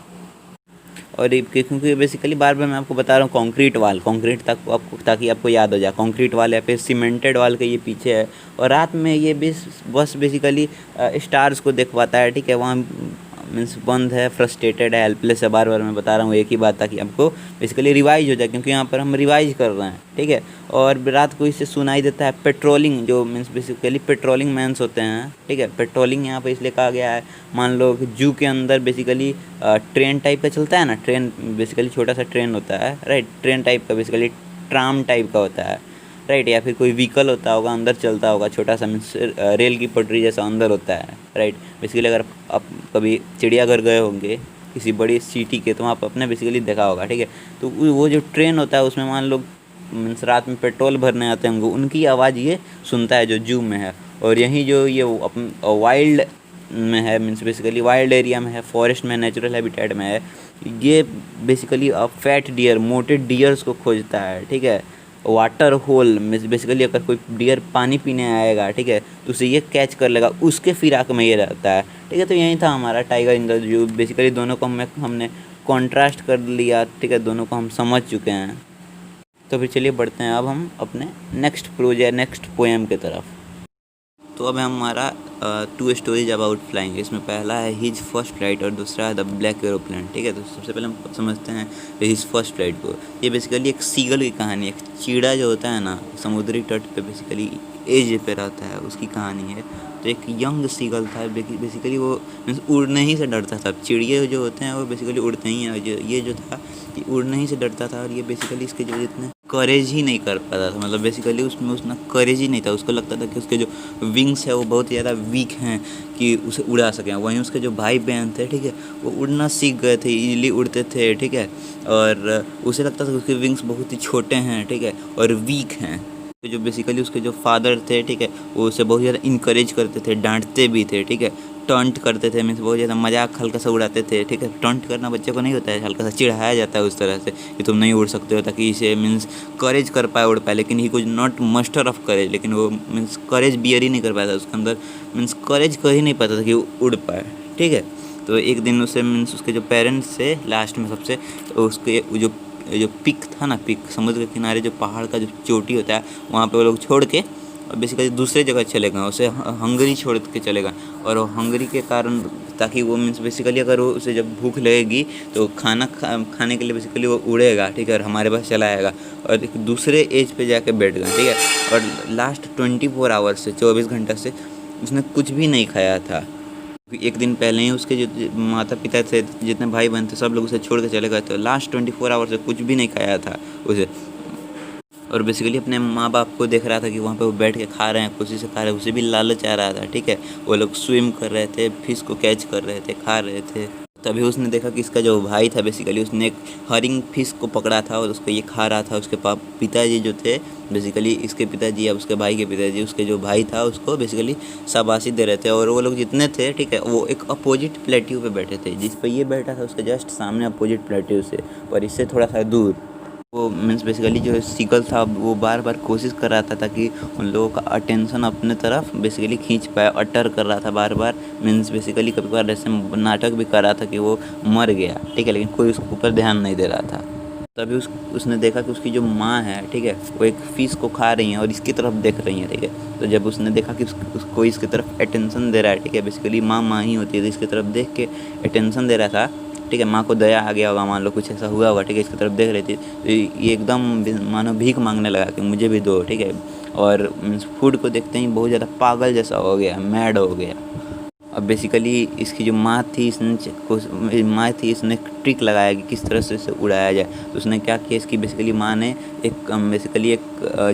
और क्योंकि बेसिकली बार बार मैं आपको बता रहा हूँ कंक्रीट तक आपको, ताकि आपको याद हो जाए, कंक्रीट वाल या फिर सीमेंटेड वाल के ये पीछे है। और रात में ये बस बेसिकली स्टार्स को देख पाता है, ठीक है, वहाँ मीन्स बंद है, फ्रस्ट्रेटेड है, हेल्पलेस है। बार बार मैं बता रहा हूँ एक ही बात, ताकि आपको बेसिकली रिवाइज हो जाए, क्योंकि यहाँ पर हम रिवाइज कर रहे हैं, ठीक है। और रात को इसे सुनाई देता है पेट्रोलिंग, जो मीन्स बेसिकली पेट्रोलिंग मैन्स होते हैं, ठीक है। पेट्रोलिंग यहाँ पर इसलिए कहा गया है, मान लो कि जू के अंदर बेसिकली ट्रेन टाइप का चलता है ना, ट्रेन बेसिकली छोटा सा ट्रेन होता है, राइट, ट्रेन टाइप का बेसिकली ट्राम टाइप का होता है, राइट, या फिर कोई व्हीकल होता होगा, अंदर चलता होगा, छोटा सा मीन्स रेल की पटरी जैसा अंदर होता है, राइट। बेसिकली अगर आप कभी चिड़ियाघर गए होंगे किसी बड़ी सिटी के, तो वहाँ पर आपने बेसिकली देखा होगा, ठीक है। तो वो जो ट्रेन होता है उसमें मान लो मीन्स रात में पेट्रोल भरने आते होंगे, उनकी आवाज़ ये सुनता है जो जू में है। और यहीं जो ये वाइल्ड में है, मीन्स बेसिकली वाइल्ड एरिया में है, फॉरेस्ट में, नेचुरल हैबिटेट में है, ये बेसिकली फैट डियर, मोटे डियर्स को खोजता है, ठीक है। वाटर होल में बेसिकली अगर कोई डियर पानी पीने आएगा, ठीक है, तो उसे ये कैच कर लेगा, उसके फिराक में ये रहता है, ठीक है। तो यही था हमारा टाइगर इन द जू। बेसिकली दोनों को हमने कॉन्ट्रास्ट कर लिया, ठीक है, दोनों को हम समझ चुके हैं। तो फिर चलिए बढ़ते हैं अब हम अपने नेक्स्ट पोएम की तरफ। तो अब हमारा 2 स्टोरीज अबाउट फ्लाइंग। इसमें पहला है हिज फर्स्ट फ्लाइट और दूसरा है द ब्लैक एरोप्लेन, ठीक है। तो सबसे पहले हम समझते हैं हिज फर्स्ट फ्लाइट को। ये बेसिकली एक सीगल की कहानी है, एक चीड़ा जो होता है ना समुद्री तट पे बेसिकली एज पे रहता है, उसकी कहानी है। तो एक यंग सीगल था, बेसिकली वो मीन्स उड़ने ही से डरता था। चिड़िए जो होते हैं वो बेसिकली उड़ते ही हैं, ये जो था कि उड़ने ही से डरता था। और ये बेसिकली इसके जो जितने करेज ही नहीं कर पाता था, मतलब बेसिकली उसमें उतना करेज ही नहीं था। उसको लगता था कि उसके जो विंग्स है वो बहुत ज़्यादा वीक हैं कि उसे उड़ा सकें। वहीं उसके जो भाई बहन थे, ठीक है, वो उड़ना सीख गए थे, इजीली उड़ते थे, ठीक है। और उसे लगता था कि उसके विंग्स बहुत ही छोटे हैं, ठीक है, और वीक हैं। तो जो बेसिकली उसके जो फादर थे, ठीक है, वो उसे बहुत ज़्यादा इनकरेज करते थे, डांटते भी थे, ठीक है, टॉन्ट करते थे, मीन्स बहुत ज़्यादा मजाक हल्का सा उड़ाते थे, ठीक है। टॉन्ट करना बच्चे को नहीं होता है, हल्का सा चिढ़ाया जाता है उस तरह से कि तुम नहीं उड़ सकते हो, ताकि इसे मीन्स करेज कर पाए, उड़ पाए। लेकिन ही कुछ नॉट मस्टर ऑफ करेज, लेकिन वो मीन्स करेज बियर ही नहीं कर पाया था उसके अंदर, मीन्स करेज कर ही नहीं पाता था कि वो उड़ पाए, ठीक है। तो एक दिन उसे मीन्स उसके जो पेरेंट्स थे लास्ट में सबसे, तो उसके जो पिक था ना, पिक समुद्र के किनारे जो पहाड़ का जो चोटी होता है, वहाँ पे वो लोग छोड़ के और बेसिकली दूसरे जगह चले गए, उसे हंगरी छोड़ के चले गए। और वो हंगरी के कारण, ताकि वो मीन्स बेसिकली अगर वो उसे जब भूख लगेगी तो खाने के लिए बेसिकली वो उड़ेगा, ठीक है, और हमारे पास चला आएगा। और एक दूसरे एज पे जाके बैठ गए, ठीक है। और लास्ट 24 आवर्स से, 24 घंटा से उसने कुछ भी नहीं खाया था। एक दिन पहले ही उसके जो माता पिता थे, जितने भाई बहन थे, सब लोग उसे छोड़ के चले गए। तो लास्ट 24 आवर्स से कुछ भी नहीं खाया था उसे। और बेसिकली अपने माँ बाप को देख रहा था कि वहाँ पे वो बैठ के खा रहे हैं, खुशी से खा रहे हैं, उसे भी लालच आ रहा था, ठीक है। वो लोग स्विम कर रहे थे, फिश को कैच कर रहे थे, खा रहे थे। तभी उसने देखा कि इसका जो भाई था, बेसिकली उसने एक हरिंग फिश को पकड़ा था और उसको ये खा रहा था। उसके पिताजी जो थे, बेसिकली इसके पिताजी या उसके भाई के पिताजी, उसके जो भाई था उसको बेसिकली शाबाशी दे रहे थे। और वो लोग जितने थे, ठीक है, वो एक अपोजिट प्लेट्यू पे बैठे थे। जिस पे ये बैठा था उसके जस्ट सामने अपोजिट प्लेट्यू से, और इससे थोड़ा सा दूर। वो मीन्स बेसिकली जो सीगल था वो बार बार कोशिश कर रहा था ताकि उन लोगों का अटेंशन अपने तरफ बेसिकली खींच पाए। अटर कर रहा था बार बार, मीन्स बेसिकली कभी कभार ऐसे नाटक भी कर रहा था कि वो मर गया, ठीक है, लेकिन कोई उसके ऊपर ध्यान नहीं दे रहा था। तभी उसने देखा कि उसकी जो माँ है, ठीक है, वो एक फ़िश को खा रही हैं और इसकी तरफ देख रही हैं, ठीक है। तो जब उसने देखा कि उसको इसकी तरफ अटेंशन दे रहा है, ठीक है, बेसिकली माँ ही होती है, तो इसकी तरफ देख के अटेंशन दे रहा था, ठीक है। माँ को दया आ गया होगा, मान लो कुछ ऐसा हुआ होगा, ठीक है, इसकी तरफ देख रही थी। तो ये एकदम मानो भीख मांगने लगा कि मुझे भी दो, ठीक है। और मीन्स फूड को देखते ही बहुत ज़्यादा पागल जैसा हो गया, मैड हो गया। अब बेसिकली इसकी जो माँ थी, इसने एक ट्रिक लगाया कि किस तरह से इसे उड़ाया जाए। तो उसने क्या किया, इसकी बेसिकली माँ ने एक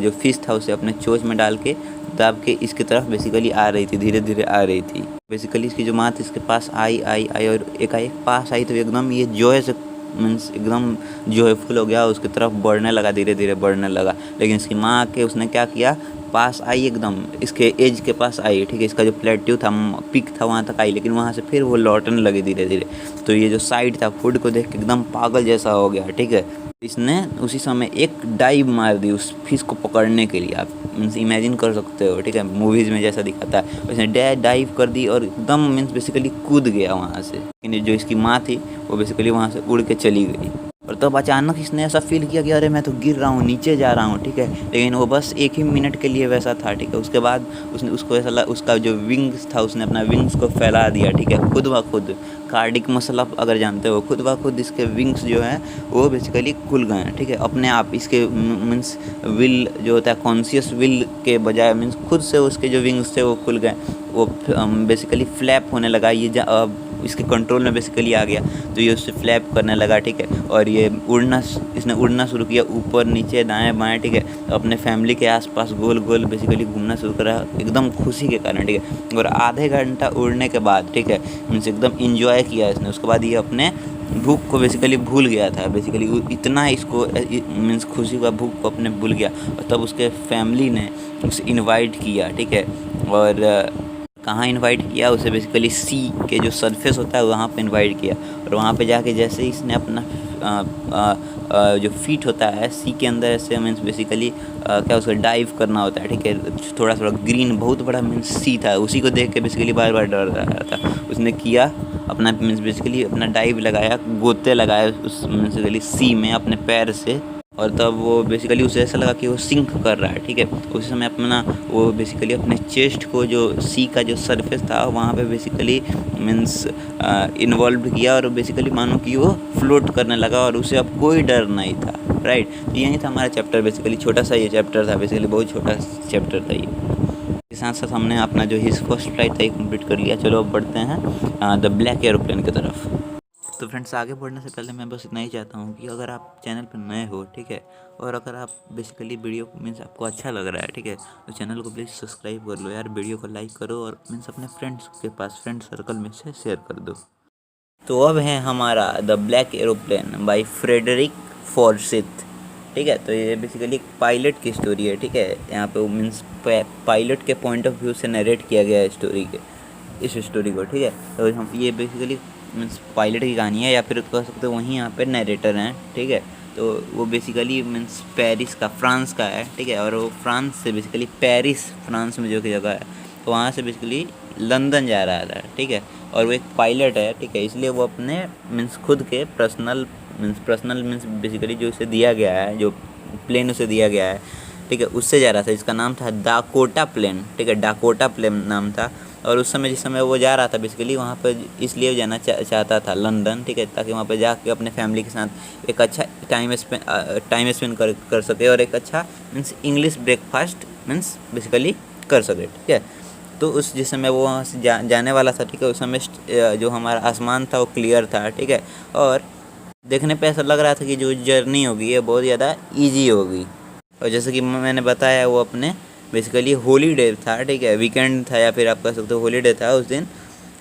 जो फ़िश था उसे अपने चोंच में डाल के दाब के इसकी तरफ बेसिकली आ रही थी, धीरे धीरे आ रही थी। बेसिकली इसकी जो माँ थी इसके पास आई और एकाएक पास आई तो एकदम ये जॉय से मीन्स एकदम जॉयफुल हो गया, उसकी तरफ बढ़ने लगा, धीरे धीरे बढ़ने लगा। लेकिन इसकी माँ आके उसने क्या किया, पास आई, एकदम इसके एज के पास आई, ठीक है। इसका जो प्लेट्यू था, पिक था, वहाँ तक आई, लेकिन वहाँ से फिर वो लौटने लगी धीरे धीरे। तो ये जो साइड था, फूड को देख के एकदम पागल जैसा हो गया, ठीक है। इसने उसी समय एक डाइव मार दी उस फिश को पकड़ने के लिए। आप मीन्स इमेजिन कर सकते हो, ठीक है, मूवीज़ में जैसा दिखाता है उसने डाइव कर दी और एकदम मीन्स बेसिकली कूद गया वहाँ से। लेकिन जो इसकी माँ थी वो बेसिकली वहाँ से उड़ के चली गई। और तब अचानक इसने ऐसा फील किया कि अरे मैं तो गिर रहा हूँ, नीचे जा रहा हूँ, ठीक है। लेकिन वो बस एक ही मिनट के लिए वैसा था, ठीक है। उसके बाद उसको ऐसा लगा, उसका जो विंग्स था, उसने अपना विंग्स को फैला दिया, ठीक है, खुद ब खुद। कार्डिक मसल आप अगर जानते हो, खुद ब खुद इसके विंग्स जो हैं वो बेसिकली खुल गए हैं, ठीक है, अपने आप। इसके मीन्स विल जो होता है, कॉन्शियस विल के बजाय मीन्स खुद से उसके जो विंग्स थे वो खुल गए। वो बेसिकली फ्लैप होने लगा, ये इसके कंट्रोल में बेसिकली आ गया। तो ये उससे फ्लैप करने लगा, ठीक है। और ये इसने उड़ना शुरू किया, ऊपर नीचे दाएं बाएं, ठीक है। अपने फैमिली के आसपास गोल गोल बेसिकली घूमना शुरू करा, एकदम खुशी के कारण, ठीक है। और आधे घंटा उड़ने के बाद, ठीक है, मीन्स एकदम इंजॉय किया इसने। उसके बाद ये अपने भूख को बेसिकली भूल गया था, बेसिकली इतना इसको मीन्स खुशी का भूख को अपने भूल गया। और तब उसके फैमिली ने उसे इनवाइट किया, ठीक है। और कहाँ इनवाइट किया उसे, बेसिकली सी के जो सरफेस होता है वहाँ पे इनवाइट किया। और वहाँ पे जाके जैसे इसने अपना जो फीट होता है सी के अंदर, ऐसे मीन्स बेसिकली क्या उसको डाइव करना होता है, ठीक है। थोड़ा थोड़ा ग्रीन बहुत बड़ा मीन्स सी था, उसी को देख के बेसिकली बार बार डर रहा था। उसने किया अपना मीन्स बेसिकली अपना डाइव लगाया, गोते लगाए उस बेसिकली सी में अपने पैर से। और तब वो बेसिकली उसे ऐसा लगा कि वो सिंक कर रहा है, ठीक है। उस समय अपना वो बेसिकली अपने चेस्ट को, जो सी का जो सरफेस था वहाँ पे बेसिकली मीन्स इन्वॉल्व किया, और बेसिकली मानो कि वो फ्लोट करने लगा और उसे अब कोई डर नहीं था, राइट। तो यही था हमारा चैप्टर, बेसिकली छोटा सा ये चैप्टर था, बेसिकली बहुत छोटा चैप्टर था ये। इसके साथ साथ हमने अपना जो हिज फर्स्ट फ्लाइट था ये कंप्लीट कर लिया। चलो अब बढ़ते हैं द ब्लैक एरोप्लेन की तरफ। तो फ्रेंड्स, आगे बढ़ने से पहले मैं बस इतना ही चाहता हूँ कि अगर आप चैनल पर नए हो, ठीक है, और अगर आप बेसिकली वीडियो मीन्स आपको अच्छा लग रहा है, ठीक है, तो चैनल को प्लीज़ सब्सक्राइब कर लो यार, वीडियो को लाइक करो और मीन्स अपने फ्रेंड्स के पास, फ्रेंड सर्कल में से शेयर कर दो। तो अब है हमारा the black aeroplane by Frederick Forsyth, ठीक है। तो ये बेसिकली एक पायलट की स्टोरी है, ठीक है। यहाँ पे मीन्स पायलट के पॉइंट ऑफ व्यू से नरेट किया गया है इस स्टोरी को, ठीक है। तो हम ये बेसिकली मीन्स पायलट की कहानी है, या फिर कह सकते हो वहीं यहाँ पे नरेटर हैं, ठीक है। तो वो बेसिकली मीन्स पेरिस का, फ्रांस का है, ठीक है। और वो फ्रांस से बेसिकली पेरिस, फ्रांस में जो की जगह है, तो वहाँ से बेसिकली लंदन जा रहा था, ठीक है। और वो एक पायलट है, ठीक है, इसलिए वो अपने मीन्स खुद के पर्सनल मीन्स बेसिकली जो उसे दिया गया है, जो प्लेन उसे दिया गया है, ठीक है, उससे जा रहा था, जिसका नाम था डाकोटा प्लेन, ठीक है, डाकोटा प्लेन नाम था। और उस समय जिस समय वो जा रहा था बेसिकली वहाँ पर इसलिए जाना चाहता था लंदन, ठीक है, ताकि वहाँ पर जाके अपने फैमिली के साथ एक अच्छा टाइम स्पेंड कर सके और एक अच्छा means English breakfast means basically कर सके, ठीक है। तो उस जिस समय वो वहाँ से जाने वाला था, ठीक है, उस समय जो हमारा आसमान था वो क्लियर था, ठीक है, और देखने पे ऐसा लग रहा था कि जो जर्नी होगी ये बहुत ज़्यादा ईजी होगी। और जैसे कि मैंने बताया वो अपने बेसिकली हॉलीडे था, ठीक है, वीकेंड था या फिर आप कह सकते हो हॉलीडे था, उस दिन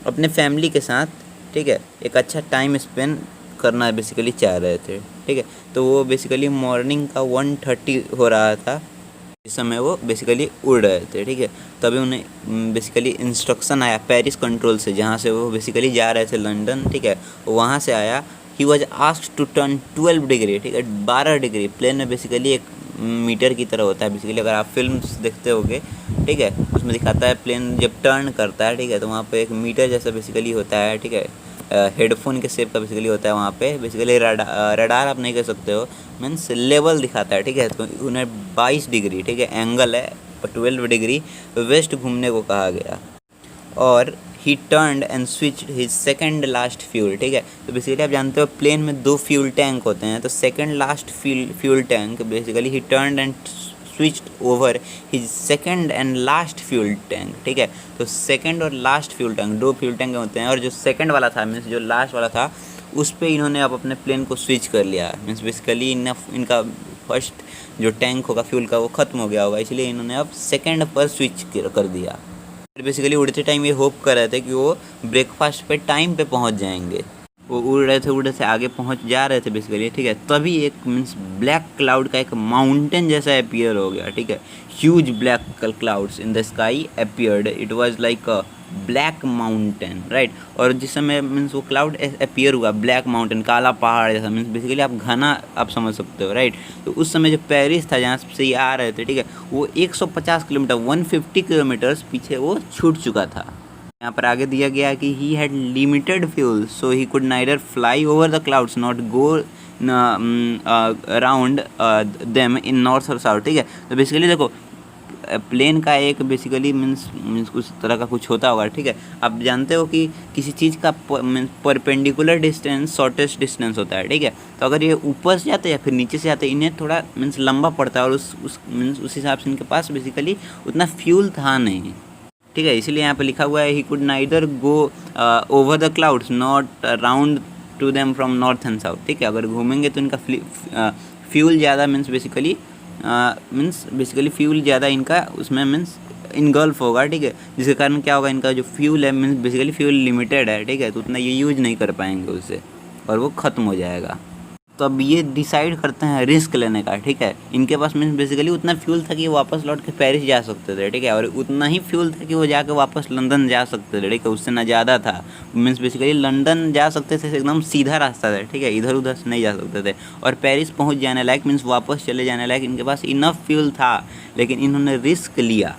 अपने फैमिली के साथ, ठीक है, एक अच्छा टाइम स्पेंड करना बेसिकली चाह रहे थे, ठीक है। तो वो बेसिकली मॉर्निंग का 1:30 हो रहा था इस समय वो बेसिकली उड़ रहे थे, ठीक है। तभी उन्हें बेसिकली इंस्ट्रक्शन आया पेरिस कंट्रोल से, जहाँ से वो बेसिकली जा रहे थे लंदन, ठीक है, वहाँ से आया he was asked to turn 12 degree, ठीक है, 12 डिग्री। प्लेन में बेसिकली एक मीटर की तरह होता है बेसिकली, अगर आप फिल्म्स देखते होगे, ठीक है, उसमें दिखाता है प्लेन जब टर्न करता है, ठीक है, तो वहाँ पे एक मीटर जैसा बेसिकली होता है, ठीक है, हेडफोन के शेप का बेसिकली होता है वहाँ पे, बेसिकली रडार आप नहीं कह सकते हो, मीन्स लेवल दिखाता है, ठीक है। तो उन्हें 22 डिग्री, ठीक है, एंगल है, और 12 डिग्री वेस्ट घूमने को कहा गया। और he turned and switched his second last fuel, ठीक है। तो बेसिकली आप जानते हो प्लेन में 2 फ्यूल टैंक होते हैं, तो second last fuel tank basically he turned and switched over his second and last fuel tank, ठीक है। तो सेकंड और last fuel tank 2 fuel tank होते हैं, और जो सेकंड वाला था मीन्स जो लास्ट वाला था उस पर इन्होंने अब अपने प्लेन को स्विच कर लिया। मीन्स बेसिकली इनका फर्स्ट जो टैंक होगा फ्यूल का वो ख़त्म हो गया होगा, इसलिए इन्होंने अब सेकंड पर स्विच कर दिया। बेसिकली उड़ते टाइम ये होप कर रहे थे कि वो ब्रेकफास्ट पे टाइम पे पहुंच जाएंगे। वो उड़ रहे थे आगे पहुंच जा रहे थे बेसिकली, ठीक है। तभी एक मीन्स ब्लैक क्लाउड का एक माउंटेन जैसा अपीयर हो गया, ठीक है। Huge black clouds in the sky appeared, it was like a black mountain, right. और जिस समय मीन्स वो क्लाउड अपीयर हुआ, ब्लैक माउंटेन, काला पहाड़ जैसा, मीन्स बेसिकली आप घना आप समझ सकते हो, राइट। तो उस समय जो पेरिस था जहाँ से ये आ रहे थे, ठीक है, वो 150 किलोमीटर 150 किलोमीटर्स पीछे वो छूट चुका था। यहाँ पर आगे दिया गया कि he had limited fuel so he could neither fly over the clouds not go around them in north और साउथ, ठीक है। तो बेसिकली देखो प्लेन का एक बेसिकली मीन्स कुछ तरह का कुछ होता होगा, ठीक है। आप जानते हो कि किसी चीज़ का परपेंडिकुलर डिस्टेंस शॉर्टेस्ट डिस्टेंस होता है, ठीक है। तो अगर ये ऊपर से जाते या फिर नीचे से जाते इन्हें थोड़ा मीन्स लंबा पड़ता है, और उस हिसाब से इनके पास बेसिकली उतना फ्यूल था नहीं, ठीक है। इसीलिए यहाँ पे लिखा हुआ है he could neither go over the clouds not round to them from north and south, ठीक है। अगर घूमेंगे तो इनका फ्यूल ज़्यादा मीन्स बेसिकली फ्यूल ज़्यादा इनका उसमें मीन्स इनगल्फ होगा, ठीक है। जिसके कारण क्या होगा, इनका जो फ्यूल है मीन्स बेसिकली फ्यूल लिमिटेड है, ठीक है, तो उतना ये यूज नहीं कर पाएंगे उससे, और वो ख़त्म हो जाएगा। तो अब ये डिसाइड करते हैं रिस्क लेने का, ठीक है। इनके पास मीन्स बेसिकली उतना फ्यूल था कि वो वापस लौट के पेरिस जा सकते थे, ठीक है, और उतना ही फ्यूल था कि वो जाके वापस लंदन जा सकते थे, ठीक है, उससे ना ज़्यादा था। मीन्स बेसिकली लंदन जा सकते थे, एकदम सीधा रास्ता था, ठीक है, इधर उधर से नहीं जा सकते थे। और पेरिस पहुँच जाने लायक मीन्स वापस चले जाने लायक इनके पास इनफ फ्यूल था, लेकिन इन्होंने रिस्क लिया।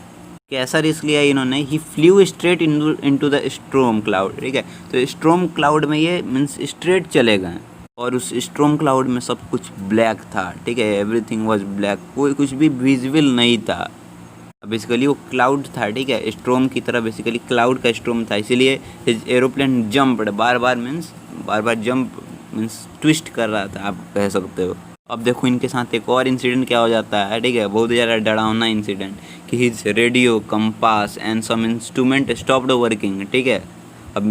कैसा रिस्क लिया इन्होंने, he flew straight into the storm cloud, ठीक है। तो स्ट्रोम क्लाउड में ये मीन्स स्ट्रेट चले गए, और उस स्ट्रोम क्लाउड में सब कुछ ब्लैक था, ठीक है, एवरीथिंग वाज ब्लैक, कोई कुछ भी विजिबल नहीं था। बेसिकली वो क्लाउड था, ठीक है, स्ट्रोम की तरह बेसिकली क्लाउड का स्ट्रोम था, इसीलिए एरोप्लेन जंप्ड बार बार जंप मीन्स ट्विस्ट कर रहा था, आप कह सकते हो। अब देखो इनके साथ एक और इंसिडेंट क्या हो जाता है, ठीक है, बहुत ज़्यादा डरावना इंसिडेंट, कि his radio compass and some instrument stopped working, ठीक है। अब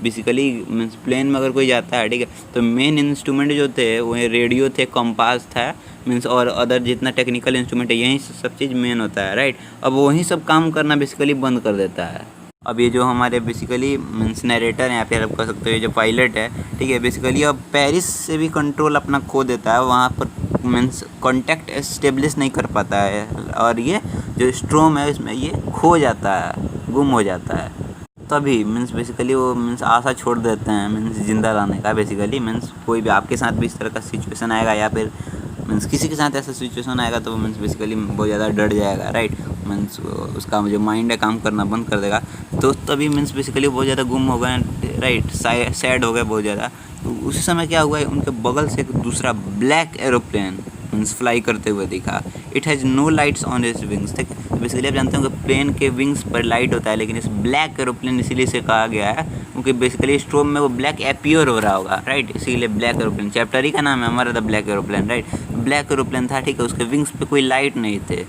बेसिकली मीन्स प्लेन में अगर कोई जाता है, ठीक है, तो मेन इंस्ट्रूमेंट जो थे वो रेडियो थे, कंपास था मीन्स, और अदर जितना टेक्निकल इंस्ट्रूमेंट है यही सब चीज़ मेन होता है, राइट। अब वही सब काम करना बेसिकली बंद कर देता है। अब ये जो हमारे बेसिकली मीन्स नरेटर हैं या फिर आप कह सकते हो जो पायलट है, ठीक है, बेसिकली अब पेरिस से भी कंट्रोल अपना खो देता है, वहाँ पर मीन्स कॉन्टैक्ट एस्टेब्लिश नहीं कर पाता है, और ये जो स्ट्रोम है इसमें ये खो जाता है, गुम हो जाता है। तभी मीन्स बेसिकली वो मीन्स आशा छोड़ देते हैं मीन्स ज़िंदा रहने का। बेसिकली मीन्स कोई भी आपके साथ भी इस तरह का सिचुएशन आएगा, या फिर मीन्स किसी के साथ ऐसा सिचुएशन आएगा, तो मीन्स बेसिकली बहुत ज़्यादा डर जाएगा, राइट। मीन्स उसका जो माइंड है काम करना बंद कर देगा, तो तभी मीन्स बेसिकली बहुत ज़्यादा गुम हो गए राइट, सैड हो गए बहुत ज़्यादा। तो उसी समय क्या हुआ है, उनके बगल से एक दूसरा ब्लैक एरोप्लेन मीन्स फ्लाई करते हुए दिखा। It has no lights on its wings. ठीक, बेसिकली आप जानते हो कि प्लेन के विंग्स पर लाइट होता है, लेकिन इस ब्लैक एरोप्लेन इसीलिए से कहा गया है क्योंकि बेसिकली स्ट्रोम में वो ब्लैक एपियर हो रहा होगा, राइट, इसीलिए ब्लैक एरोप्लेन। चैप्टर ही का नाम है हमारा the black aeroplane, right. Black aeroplane था, ठीक है, उसके विंग्स पे कोई लाइट नहीं थे।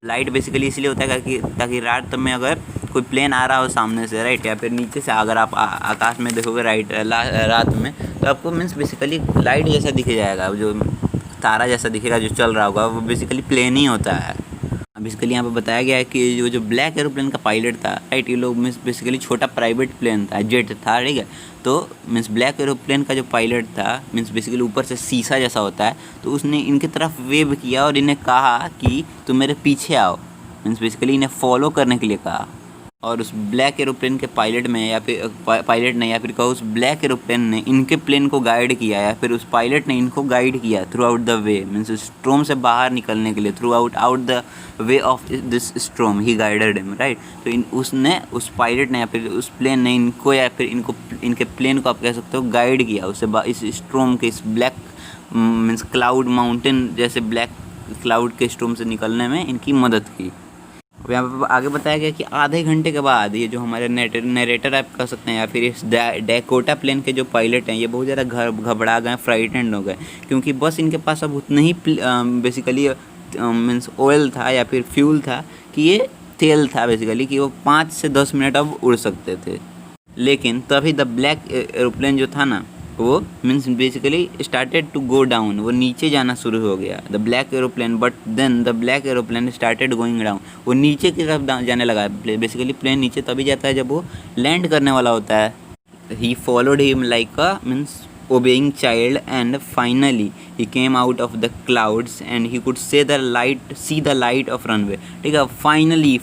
लाइट बेसिकली इसलिए होता है ताकि रात में अगर कोई प्लेन आ रहा हो सामने से, राइट, या फिर नीचे से अगर आप आकाश में देखोगे राइट रात में, तो आपको मीन्स बेसिकली लाइट जैसा दिख जाएगा, जो तारा जैसा दिखेगा जो चल रहा होगा, वो बेसिकली प्लेन ही होता है। बेसिकली यहाँ पे बताया गया है कि जो ब्लैक एरोप्लेन का पायलट था, राइट, ये लोग मीन्स बेसिकली छोटा प्राइवेट प्लेन था, जेट था, ठीक है। तो मीन्स ब्लैक एरोप्लेन का जो पायलट था मीन्स बेसिकली ऊपर से शीशा जैसा होता है, तो उसने इनकी तरफ वेव किया और इन्हें कहा कि तुम मेरे पीछे आओ, मीन्स बेसिकली इन्हें फॉलो करने के लिए कहा। और उस ब्लैक एरोप्लेन के पायलट में या फिर पायलट ने या फिर कहो उस ब्लैक एरोप्लेन ने इनके प्लेन को गाइड किया, या फिर उस पायलट ने इनको गाइड किया through out the way, means स्ट्रोम से बाहर निकलने के लिए, through out the way of this स्ट्रोम he guided him, right. तो उसने उस पायलट ने या फिर उस प्लेन ने इनको या फिर इनके प्लेन को आप कह सकते हो गाइड किया, उससे इस स्ट्रोम के, इस ब्लैक मीन्स क्लाउड माउंटेन जैसे ब्लैक क्लाउड के स्ट्रोम से निकलने में इनकी मदद की। अब यहाँ पर आगे बताया गया कि आधे घंटे के बाद ये जो हमारे नरेटर आप कह सकते हैं या फिर इस डैकोटा प्लेन के जो पायलट हैं, ये बहुत ज़्यादा घबरा गए, फ्राइटेंड हो गए, क्योंकि बस इनके पास अब उतना ही बेसिकली मीन्स ऑयल था या फिर फ्यूल था, कि ये तेल था बेसिकली, कि वो 5 से 10 मिनट अब उड़ सकते थे। लेकिन तभी द ब्लैक एरोप्लेन जो था ना, वो means basically started to go down, वो नीचे जाना शुरू हो गया, the black aeroplane. But then the black aeroplane started going down, वो नीचे की तरफ जाने लगा। बेसिकली प्लेन नीचे तभी जाता है जब वो लैंड करने वाला होता है। He followed him like a means obeying child, and finally he came out of the clouds and he could see the light of runway। ठीक है, फाइनली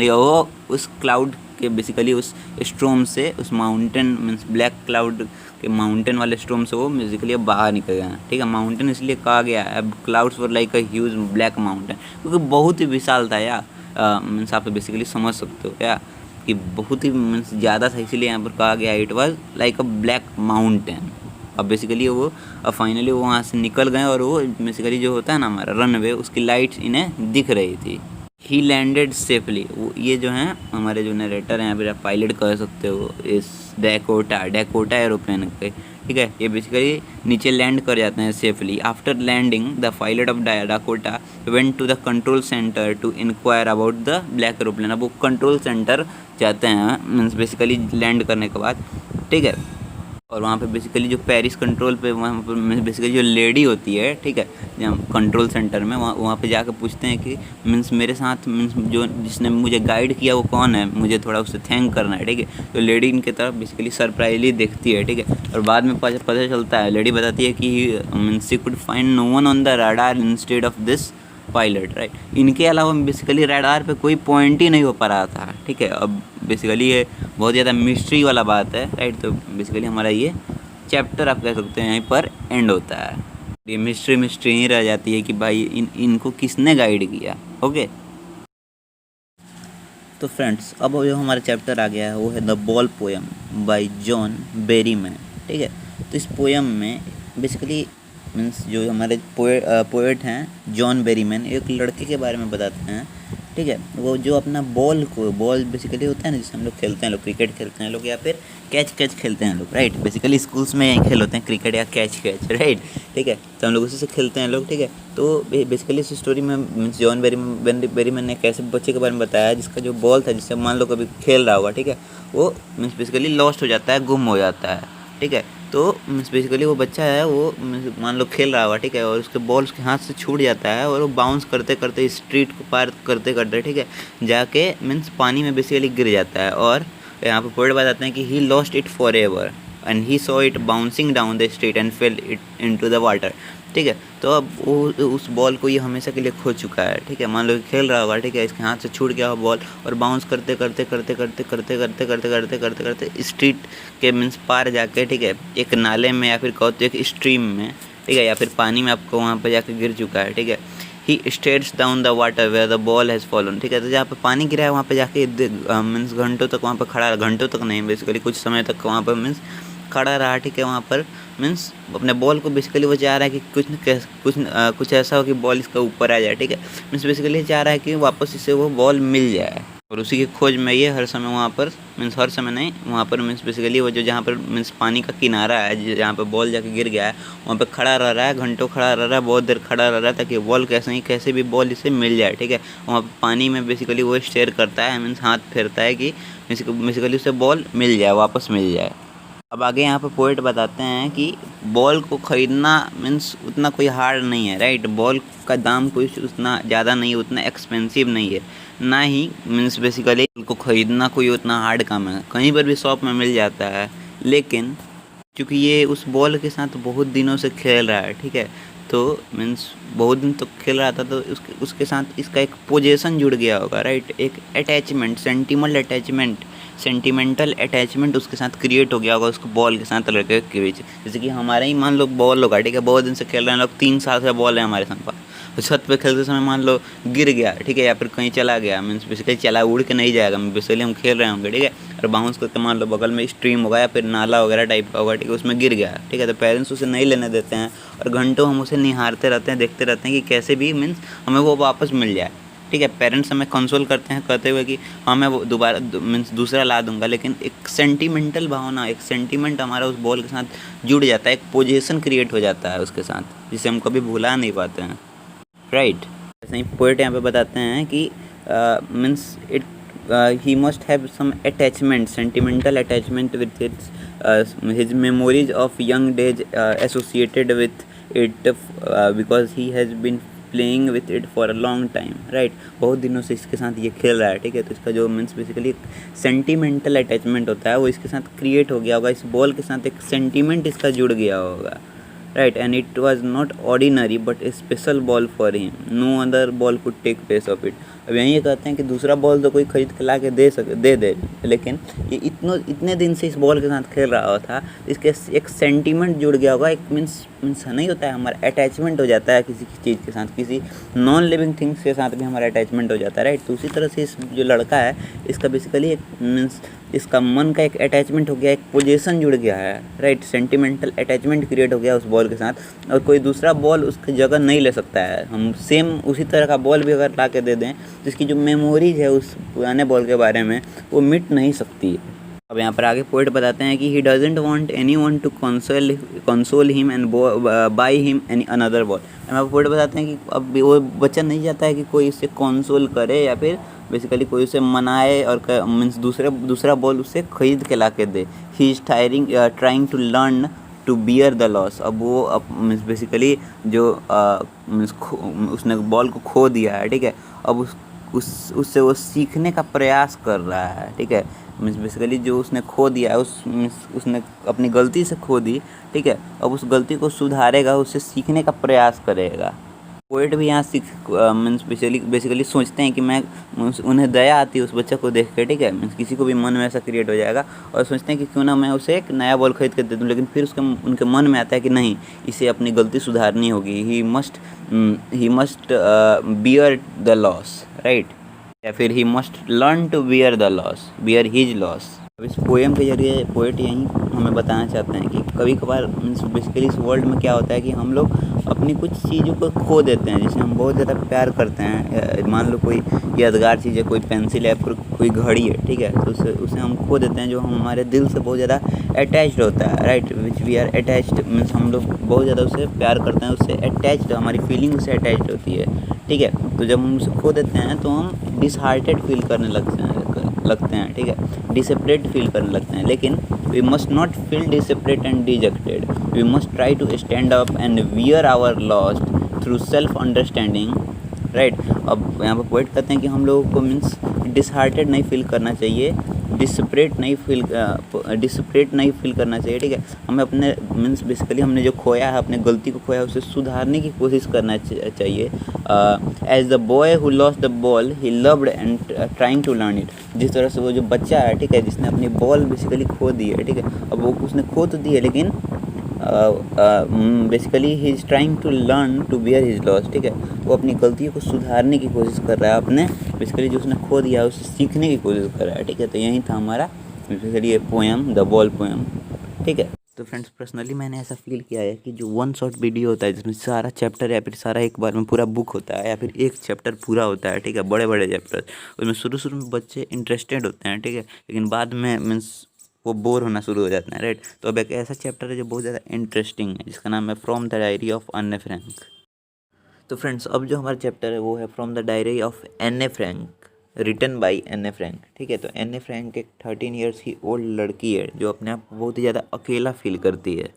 वो उस क्लाउड के बेसिकली उस स्ट्रोम से, उस माउंटेन मीन्स ब्लैक क्लाउड के mountain वाले स्ट्रोम से वो बेसिकली अब बाहर निकल गया। ठीक है, माउंटेन इसलिए कहा गया है, अब clouds were like a huge black mountain, क्योंकि बहुत ही विशाल था या मीन्स आप बेसिकली समझ सकते हो क्या कि बहुत ही मीन्स ज़्यादा था, इसीलिए यहाँ पर कहा गया it was like a black mountain. अब बेसिकली वो फाइनली वो वहाँ से निकल गए और वो बेसिकली जो होता है ना हमारा रनवे, उसकी लाइट्स इन्हें दिख रही थी। ही लैंडेड सेफली, वो ये जो हैं हमारे जो नरेटर हैं या फिर आप पायलट कह सकते हो इस डैकोटा एरोप्लेन के, ठीक है, ये बेसिकली नीचे लैंड कर जाते हैं safely. After landing the pilot of Dakota went to the control centre to inquire about the black aeroplane. अब वो कंट्रोल सेंटर जाते हैं मीन्स बेसिकली लैंड करने के बाद, ठीक है, और वहाँ पे बेसिकली जो पेरिस कंट्रोल पे वहाँ पर बेसिकली जो लेडी होती है, ठीक है, जहाँ कंट्रोल सेंटर में वहाँ पे जाकर पूछते हैं कि मीन्स मेरे साथ मीन्स जो जिसने मुझे गाइड किया वो कौन है, मुझे थोड़ा उससे थैंक करना है, ठीक है। तो लेडी इनके तरफ बेसिकली सरप्राइजली देखती है, ठीक है, और बाद में पता चलता है, लेडी बताती है कि means she could find no one on the radar instead of this pilot, right. इनके अलावा बेसिकली रडार पे कोई पॉइंट ही नहीं हो पा रहा था, ठीक है। अब बेसिकली ये बहुत ज़्यादा मिस्ट्री वाला बात है, राइट। तो बेसिकली हमारा ये चैप्टर आप कह सकते हैं यहीं पर एंड होता है। ये मिस्ट्री ही रह जाती है कि भाई इनको किसने गाइड किया। ओके, तो फ्रेंड्स अब जो हमारा चैप्टर आ गया है वो है the ball poem by John Berryman, ठीक है। तो इस पोएम में बेसिकली मीन्स जो हमारे पोएट हैं जॉन बेरीमैन, एक लड़के के बारे में बताते हैं, ठीक है। वो जो अपना बॉल बेसिकली होता है ना, जिससे हम लोग खेलते हैं, लोग क्रिकेट खेलते हैं लोग या फिर कैच खेलते हैं लोग, राइट। बेसिकली स्कूल्स में यही खेल होते हैं, क्रिकेट या कैच, राइट, ठीक है। तो हम लोग उसी से खेलते हैं लोग, ठीक है। तो बेसिकली इस स्टोरी में मीन्स जॉन बेरीमैन ने एक ऐसे बच्चे के बारे में बताया जिसका जो बॉल था, जिससे मान लो कभी खेल रहा होगा, ठीक है, वो मीन्स बेसिकली लॉस्ट हो जाता है, गुम हो जाता है, ठीक है। तो मीन्स बेसिकली वो बच्चा है, वो मान लो खेल रहा हुआ, ठीक है, और उसके बॉल उसके हाथ से छूट जाता है और वो बाउंस करते करते स्ट्रीट को पार करते करते, ठीक है, जाके मीन्स पानी में बेसिकली गिर जाता है। और यहाँ पे पोएट बताते हैं कि he lost it for ever and he saw it bouncing down the street and fail it into the water, ठीक है। तो अब वो उस बॉल को ये हमेशा के लिए खो चुका है, ठीक है। मान लो खेल रहा होगा, ठीक है, इसके हाथ से छूट गया हो बॉल और बाउंस करते करते स्ट्रीट के मीन्स पार जाके, ठीक है, एक नाले में या फिर कहो तो एक स्ट्रीम में, ठीक है, या फिर पानी में आपको वहाँ पर जाके गिर चुका है, ठीक है। He stares down the water where the ball has fallen. ठीक है, तो जहाँ पे पानी गिरा है वहाँ पे जाके मीन्स घंटों तक वहाँ पर खड़ा, घंटों तक नहीं, बेसिकली कुछ समय तक वहाँ पर मीन्स खड़ा रहा। ठीक है, वहाँ पर मीन्स अपने बॉल को बेसिकली वो चाह रहा है कि कुछ ऐसा हो कि बॉल इसका ऊपर आ जाए। ठीक है, मीन्स बेसिकली चाह रहा है कि वापस इसे वो बॉल मिल जाए, और उसी की खोज में ये हर समय वहाँ पर मीन्स हर समय नहीं, वहाँ पर मीन्स बेसिकली वो जो जहाँ पर मीन्स पानी का किनारा है, जहाँ पर बॉल जाके गिर गया है, वहाँ पर खड़ा रह रहा है, घंटों खड़ा रह रहा है, बहुत देर खड़ा रह रहा है, ताकि बॉल कैसे भी बॉल इसे मिल जाए। ठीक है, वहाँ पर पानी में बेसिकली वो स्टेयर करता है, मीन्स हाथ फेरता है कि बेसिकली उसे बॉल मिल जाए, वापस मिल जाए। अब आगे यहाँ पे पोएट बताते हैं कि बॉल को ख़रीदना मीन्स उतना कोई हार्ड नहीं है, राइट। बॉल का दाम कोई उतना ज़्यादा नहीं है, उतना एक्सपेंसिव नहीं है, ना ही मीन्स बेसिकली को ख़रीदना कोई उतना हार्ड काम है, कहीं पर भी शॉप में मिल जाता है। लेकिन क्योंकि ये उस बॉल के साथ बहुत दिनों से खेल रहा है, ठीक है, तो मीन्स बहुत दिन तक खेल रहा था, तो उसके साथ इसका एक पोजीशन जुड़ गया होगा, राइट। एक अटैचमेंट, सेंटिमेंटल अटैचमेंट उसके साथ क्रिएट हो गया होगा, उसको बॉल के साथ लड़के के बीच। जैसे कि हमारे ही मान लो बॉल होगा, ठीक है, बहुत दिन से खेल रहे हैं लोग, 3 साल से बॉल है हमारे साथ, तो छत पे खेलते समय मान लो गिर गया, ठीक है, या फिर कहीं चला गया, मीन्स बेसिकली चला उड़ के नहीं जाएगा, बेसिकली हम खेल रहे होंगे, ठीक है, और बाउंस करके मान लो बगल में स्ट्रीम होगा या फिर नाला वगैरह टाइप का होगा, ठीक है, उसमें गिर गया, ठीक है, तो पेरेंट्स उसे नहीं लेने देते हैं, और घंटों हम उसे निहारते रहते हैं, देखते रहते हैं कि कैसे भी मीन्स हमें वो वापस मिल जाए। ठीक है, पेरेंट्स हमें कंसोल करते हैं कहते हुए कि हाँ मैं वो दोबारा मीन्स दूसरा ला दूंगा, लेकिन एक सेंटिमेंटल भावना, एक सेंटिमेंट हमारा उस बॉल के साथ जुड़ जाता है, एक पोजीशन क्रिएट हो जाता है उसके साथ, जिसे हम कभी भुला नहीं पाते हैं, राइट। ऐसे ही पोएट यहाँ पे बताते हैं कि means it he must have some attachment, sentimental attachment with its his memories of young days associated with it, because he has been playing with it for a long time, right. बहुत दिनों से इसके साथ ये खेल रहा है, ठीक है, तो इसका जो मीन्स बेसिकली सेंटिमेंटल अटैचमेंट होता है वो इसके साथ क्रिएट हो गया होगा, इस बॉल के साथ एक सेंटिमेंट इसका जुड़ गया होगा, right. And it was not ordinary but a special ball for him, no other ball could take place of it. अब यहीं ये कहते हैं कि दूसरा बॉल तो कोई खरीद के ला के दे, लेकिन ये इतने दिन से इस बॉल के साथ खेल रहा था, इसके एक सेंटीमेंट जुड़ गया होगा, एक मीन्स नहीं होता है, हमारा अटैचमेंट हो जाता है किसी चीज़ के साथ, किसी नॉन लिविंग थिंग्स के साथ भी हमारा अटैचमेंट हो जाता है, राइट। तो उसी तरह से इस जो लड़का है इसका बेसिकली एक मीन्स इसका मन का एक अटैचमेंट हो गया, एक पोजीशन जुड़ गया है, राइट। सेंटिमेंटल अटैचमेंट क्रिएट हो गया उस बॉल के साथ, और कोई दूसरा बॉल उसकी जगह नहीं ले सकता है। हम सेम उसी तरह का बॉल भी अगर ला के दे दें तो इसकी जो मेमोरीज है उस पुराने बॉल के बारे में वो मिट नहीं सकती है। अब यहाँ पर आगे पोएट बताते हैं कि he doesn't want anyone to console him and buy him any another ball. यहाँ पर पोएट बताते हैं कि अब वो बच्चा नहीं चाहता है कि कोई इससे कंसोल करे या फिर बेसिकली कोई उसे मनाए और मीन्स दूसरा बॉल उसे खरीद के ला के दे। He is trying to learn to bear the loss. अब वो मीन्स बेसिकली जो मीन्स उसने बॉल को खो दिया है, ठीक है, अब उससे वो सीखने का प्रयास कर रहा है, ठीक है। मीन्स बेसिकली जो उसने खो दिया है उसने अपनी गलती से खो दी, ठीक है, अब उस गलती को सुधारेगा, उससे सीखने का प्रयास करेगा। पोएट भी यहाँ मीन्स बेसिकली सोचते हैं कि मैं उन्हें दया आती है उस बच्चे को देख के, ठीक है, मीन्स किसी को भी मन में ऐसा क्रिएट हो जाएगा, और सोचते हैं कि क्यों ना मैं उसे एक नया बॉल खरीद कर दे दूँ, लेकिन फिर उनके मन में आता है कि नहीं, इसे अपनी गलती सुधारनी होगी, he must bear the loss, right, या फिर he must learn to bear the loss, bear his loss. अब इस पोएम के जरिए पोएट यही हमें बताना चाहते हैं कि कभी कभार मीन्स बेसिकली इस वर्ल्ड में क्या होता है कि हम लोग अपनी कुछ चीज़ों को खो देते हैं, जिसे हम बहुत ज़्यादा प्यार करते हैं। मान लो कोई यादगार चीज़ है, कोई पेंसिल है, फिर कोई घड़ी है, ठीक है, तो उसे हम खो देते हैं, जो हमारे दिल से बहुत ज़्यादा अटैच्ड होता है, right, which we are attached, means हम लोग बहुत ज़्यादा उससे प्यार करते हैं, उससे अटैच्ड, हमारी फीलिंग उससे अटैच्ड होती है, ठीक है। तो जब हम उसे खो देते हैं तो हम डिसहार्टेड फील करने लगते हैं, ठीक है, डिसेपरेट फील करने लगते हैं। लेकिन we must not feel desperate and dejected, we must try to stand up and bear our lost through self understanding, right. अब यहाँ पर पोएट कहते हैं कि हम लोगों को मीन्स डिसहार्टेड नहीं फील करना चाहिए, डिसेपरेट नहीं फील करना चाहिए, ठीक है। हमें अपने मीन्स बेसिकली हमने जो खोया है, अपने गलती को खोया है, उसे सुधारने की कोशिश करना चाहिए। As the boy who lost the ball he loved and trying to learn it. जिस तरह से वो जो बच्चा है, ठीक है, जिसने अपनी बॉल बेसिकली खो दी है, ठीक है, अब वो उसने खो तो दी है, लेकिन basically he is trying to learn to bear his loss, ठीक है। वो अपनी गलतियों को सुधारने की कोशिश कर रहा है, अपने बेसिकली जो उसने खो दिया है उससे सीखने की कोशिश कर रहा है, ठीक है। तो यही था हमारा बेसिकली ये पोएम द बॉल पोएम, ठीक है। तो फ्रेंड्स पर्सनली मैंने ऐसा फील किया है कि जो वन शॉट वीडियो होता है जिसमें सारा चैप्टर या फिर सारा एक बार में पूरा बुक होता है या फिर एक चैप्टर पूरा होता है, ठीक है, बड़े बड़े चैप्टर, उसमें शुरू में बच्चे इंटरेस्टेड होते हैं, ठीक है, लेकिन बाद में मीन्स वो बोर होना शुरू हो जाते हैं, राइट। तो अब एक ऐसा चैप्टर है जो बहुत ज़्यादा इंटरेस्टिंग है जिसका नाम है फ्रॉम द डायरी ऑफ अन्ने फ्रैंक। तो फ्रेंड्स अब जो हमारा चैप्टर है वो है फ्रॉम द डायरी ऑफ एन्ने फ्रैंक रिटन बाई एन्ने फ्रैंक, ठीक है। तो एन्ने फ्रैंक एक 13 ईयर्स की ओल्ड लड़की है जो अपने आप को बहुत ही ज़्यादा अकेला फील करती है।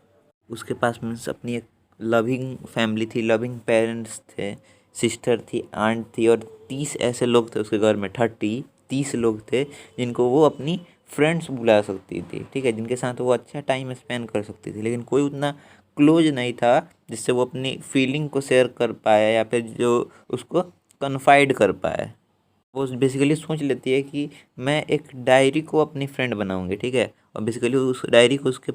उसके पास मीन्स अपनी एक लविंग फैमिली थी, लविंग पेरेंट्स थे, सिस्टर थी, आंट थी और 30 ऐसे लोग थे उसके घर में, 30 लोग थे जिनको वो अपनी फ्रेंड्स बुला सकती थी, ठीक है, जिनके साथ वो अच्छा टाइम स्पेंड कर सकती थी, लेकिन कोई उतना क्लोज नहीं था जिससे वो अपनी फीलिंग को शेयर कर पाए या फिर जो उसको कन्फाइड कर पाए। वो बेसिकली सोच लेती है कि मैं एक डायरी को अपनी फ्रेंड बनाऊंगी, ठीक है, और बेसिकली उस डायरी को उसके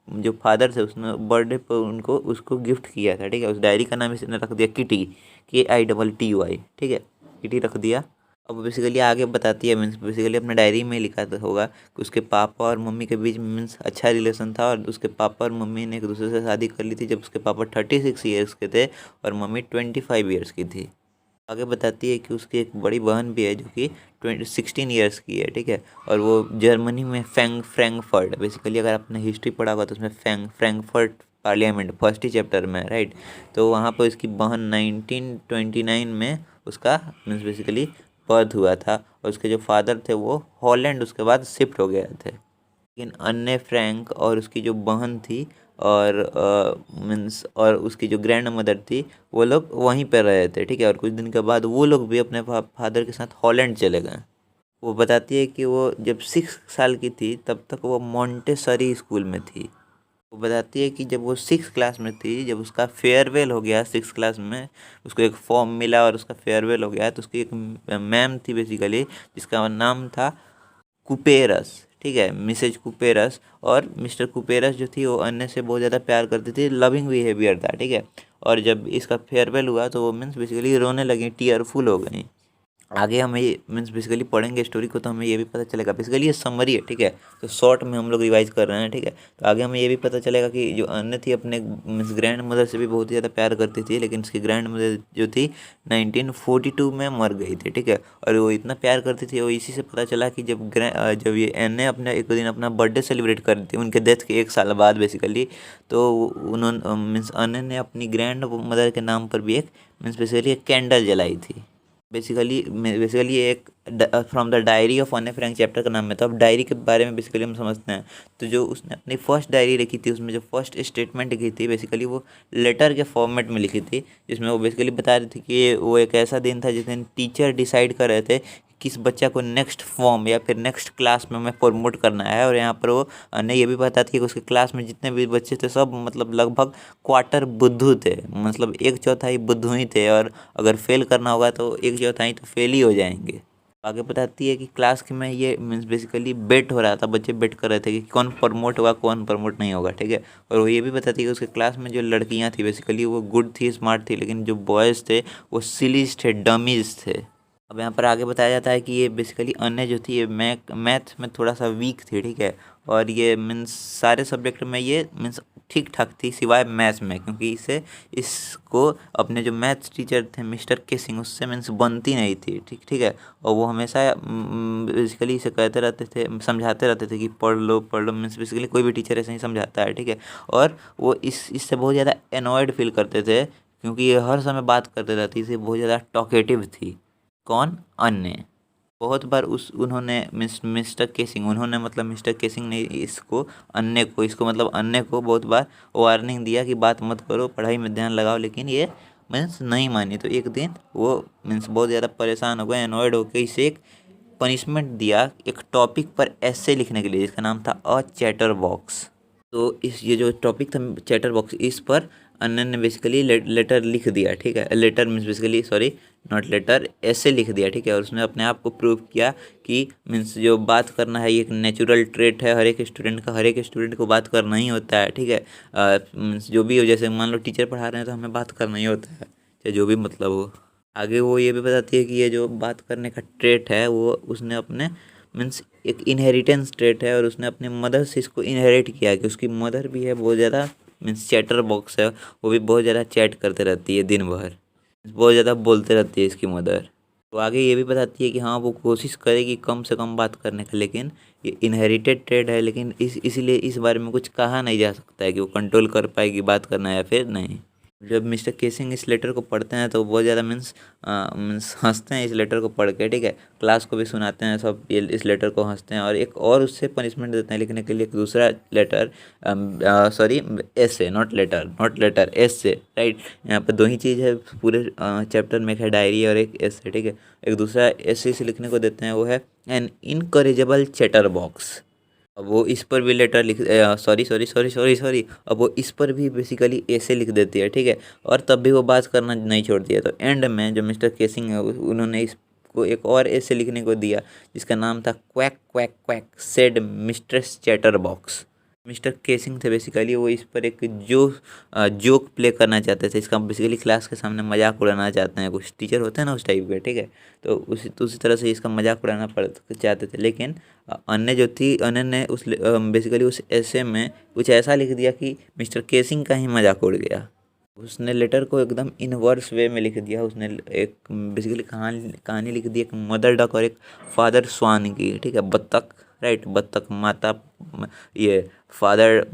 जो फादर थे उसने बर्थडे पर उनको उसको गिफ्ट किया था, ठीक है। उस डायरी का नाम इसने रख दिया किटी, KITTY, ठीक है, किटी रख दिया। अब बेसिकली आगे बताती है मीन्स बेसिकली अपने डायरी में लिखा होगा कि उसके पापा और मम्मी के बीच मीन्स अच्छा रिलेशन था और उसके पापा और मम्मी ने एक दूसरे से शादी कर ली थी जब उसके पापा 36 ईयर्स के थे और मम्मी 25 ईयर्स की थी। आगे बताती है कि उसकी एक बड़ी बहन भी है जो कि 16 ईयर्स की है, ठीक है, और वो जर्मनी में फ्रैंकफर्ट, बेसिकली अगर आपने हिस्ट्री पढ़ा होगा तो उसमें फ्रैंकफर्ट पार्लियामेंट फर्स्ट ही चैप्टर में, राइट। तो वहाँ पर उसकी बहन 1929 में उसका मीन्स बेसिकली बर्थ हुआ था और उसके जो फादर थे वो हॉलैंड उसके बाद शिफ्ट हो गए थे। लेकिन अन्ने फ्रैंक और उसकी जो बहन थी और मीन्स और उसकी जो ग्रैंड मदर थी वो लोग वहीं पर रहे थे, ठीक है, और कुछ दिन के बाद वो लोग भी अपने फादर के साथ हॉलैंड चले गए। वो बताती है कि वो जब 6 साल की थी तब तक वो मॉन्टेसरी स्कूल में थी। वो बताती है कि जब वो 6 क्लास में थी, जब उसका फेयरवेल हो गया 6 क्लास में, उसको एक फॉर्म मिला और उसका फेयरवेल हो गया, तो उसकी एक मैम थी बेसिकली जिसका नाम था कुपेरस, ठीक है, मिसेज कुपेरस। और मिस्टर कुपेरस जो थी वो अन्य से बहुत ज़्यादा प्यार करती थी, लविंग बिहेवियर था, ठीक है। और जब इसका फेयरवेल हुआ तो वो मीन्स बेसिकली रोने लगी, टीयरफुल हो गई। आगे हमें ये मीन्स बेसिकली पढ़ेंगे स्टोरी को तो हमें ये भी पता चलेगा, बेसिकली ये समरी है, ठीक है, तो शॉर्ट में हम लोग रिवाइज कर रहे हैं, ठीक है। तो आगे हमें ये भी पता चलेगा कि जो अन्य थी अपने मीन्स ग्रैंड मदर से भी बहुत ही ज़्यादा प्यार करती थी, लेकिन उसकी ग्रैंड मदर जो थी 1942 में मर गई थी, ठीक है। और वो इतना प्यार करती थी, वो इसी से पता चला कि जब ये अन्य अपने एक दिन अपना बर्थडे सेलिब्रेट कर रही थी उनके डेथ के 1 साल बाद बेसिकली, तो उन्होंने मीन्स अन्य ने अपनी ग्रैंड मदर के नाम पर भी एक मीन्स बेसिकली एक कैंडल जलाई थी। बेसिकली ये एक फ्रॉम द डायरी ऑफ अन्ने फ्रैंक चैप्टर का नाम है। तो अब डायरी के बारे में बेसिकली हम समझते हैं। तो जो उसने अपनी फर्स्ट डायरी लिखी थी उसमें जो फर्स्ट स्टेटमेंट लिखी थी बेसिकली वो लेटर के फॉर्मेट में लिखी थी, जिसमें वो बेसिकली बता रही थी कि वो एक ऐसा दिन था जिस दिन टीचर डिसाइड कर रहे थे किस बच्चा को नेक्स्ट फॉर्म या फिर नेक्स्ट क्लास में हमें प्रमोट करना है। और यहाँ पर वो ने ये भी बता थी कि उसके क्लास में जितने भी बच्चे थे सब मतलब लगभग क्वार्टर बुद्धू थे, मतलब 1/4 बुद्धू ही थे, और अगर फेल करना होगा तो 1/4 तो फेल ही हो जाएंगे। आगे बताती है कि क्लास के में ये मीन्स बेसिकली बेट हो रहा था, बच्चे बेट कर रहे थे कि कौन प्रमोट होगा कौन प्रमोट नहीं होगा, ठीक है। और वो ये भी बताती है कि उसके क्लास में जो लड़कियां थी बेसिकली वो गुड थी, स्मार्ट थी, लेकिन जो बॉयज़ थे वो सिलीज थे, डमीज थे। अब यहाँ पर आगे बताया जाता है कि ये बेसिकली अन्य जो थी ये मैथ में थोड़ा सा वीक थी, ठीक है, और ये मीन्स सारे सब्जेक्ट में ये मीन्स ठीक ठाक थी सिवाय मैथ्स में, क्योंकि इसको अपने जो मैथ्स टीचर थे मिस्टर के सिंह उससे मीन्स बनती नहीं थी, ठीक ठीक है। और वो हमेशा बेसिकली इसे कहते रहते थे, समझाते रहते थे कि पढ़ लो मीन्स बेसिकली कोई भी टीचर ऐसे ही समझाता है, ठीक है। और वो इससे बहुत ज़्यादा एनॉयड फील करते थे क्योंकि ये हर समय बात करते रहती थी, बहुत ज़्यादा टॉकेटिव थी। कौन? अन्य। बहुत बार उन्होंने मिस्टर केसिंग, उन्होंने मतलब मिस्टर केसिंग ने इसको मतलब अन्य को बहुत बार वार्निंग दिया कि बात मत करो, पढ़ाई में ध्यान लगाओ, लेकिन ये मीन्स नहीं मानी। तो एक दिन वो मीन्स बहुत ज़्यादा परेशान हो गए, एनॉयड होकर इसे एक पनिशमेंट दिया एक टॉपिक पर ऐसे लिखने के लिए जिसका नाम था अ चैटर बॉक्स। तो ये जो टॉपिक था चैटर बॉक्स, इस पर अन्य ने बेसिकली लेटर लिख दिया, ठीक है, letter means basically sorry not letter ऐसे लिख दिया, ठीक है। और उसने अपने आप को प्रूव किया कि मीन्स जो बात करना है ये एक नेचुरल ट्रेट है, हर एक स्टूडेंट का, हर एक स्टूडेंट को बात करना ही होता है, ठीक है। मीन्स जो भी हो, जैसे मान लो टीचर पढ़ा रहे हैं तो हमें बात करना ही होता है, चाहे जो भी मतलब हो। आगे वो ये भी बताती है कि ये जो बात करने का ट्रेट है वो उसने अपने मीन्स एक इनहेरिटेंस ट्रेट है, और उसने अपने मदर से इसको इनहेरिट किया, कि उसकी मदर भी है बहुत ज़्यादा मीन्स चैटर बॉक्स है, वो भी बहुत ज़्यादा चैट करते रहती है दिन भर, बहुत ज़्यादा बोलते रहती है इसकी मदर। तो आगे ये भी बताती है कि हाँ वो कोशिश करेगी कम से कम बात करने का, लेकिन ये इनहेरिटेड ट्रेड है, लेकिन इसीलिए इस बारे में कुछ कहा नहीं जा सकता है कि वो कंट्रोल कर पाएगी बात करना या फिर नहीं। जब मिस्टर केसिंग इस लेटर को पढ़ते हैं तो बहुत ज़्यादा मीन्स हंसते हैं इस लेटर को पढ़ के, ठीक है। क्लास को भी सुनाते हैं, सब ये इस लेटर को हंसते हैं, और एक और उससे पनिशमेंट देते हैं लिखने के लिए एक दूसरा letter, sorry essay, not letter essay, right. यहाँ पर दो ही चीज़ है पूरे चैप्टर में, एक है डायरी और एक एसे, ठीक है। एक दूसरा एसे से लिखने को देते हैं, वो है एन इनकरेजेबल चैटर बॉक्स। अब वो इस पर भी लेटर लिख सॉरी, अब वो इस पर भी बेसिकली ऐसे लिख देती है, ठीक है। और तब भी वो बात करना नहीं छोड़ती है। तो एंड में जो मिस्टर केसिंग है उन्होंने इसको एक और ऐसे लिखने को दिया जिसका नाम था quack quack quack said mistress chatter box. Mister casing थे बेसिकली, वो इस पर एक जोक प्ले करना चाहते थे, इसका बेसिकली क्लास के सामने मजाक उड़ाना चाहते हैं, कुछ टीचर होते हैं ना उस टाइप के, ठीक है। तो उसी तरह से इसका मजाक उड़ाना चाहते थे, लेकिन अन्य जो थी, अन्य ने उस बेसिकली उस ऐसे में कुछ ऐसा लिख दिया कि मिस्टर केसिंग का ही मजाक उड़ गया। उसने लेटर को एकदम इनवर्स वे में लिख दिया। उसने एक बेसिकली कहानी लिख दी एक मदर डक और एक फादर स्वान की, ठीक है, बत्तख, राइट। बत्तख माता, ये फादर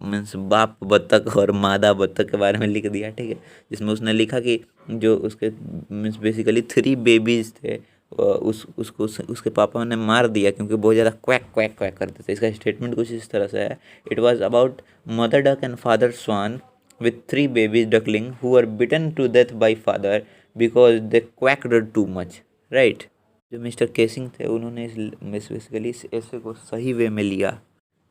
मीन्स बाप बत्तख और मादा बत्तख के बारे में लिख दिया, ठीक है। जिसमें उसने लिखा कि जो उसके मीन्स बेसिकली 3 बेबीज थे, उसके पापा ने मार दिया क्योंकि बहुत ज़्यादा क्वैक क्वैक क्वैक करते थे। इसका स्टेटमेंट कुछ इस तरह से है, it was about mother duck and father swan with 3 babies duckling who were bitten to death by father because they quacked too much, right। जो मिस्टर केसिंग थे उन्होंने इस बेसिकली इस ऐसे को सही वे में लिया,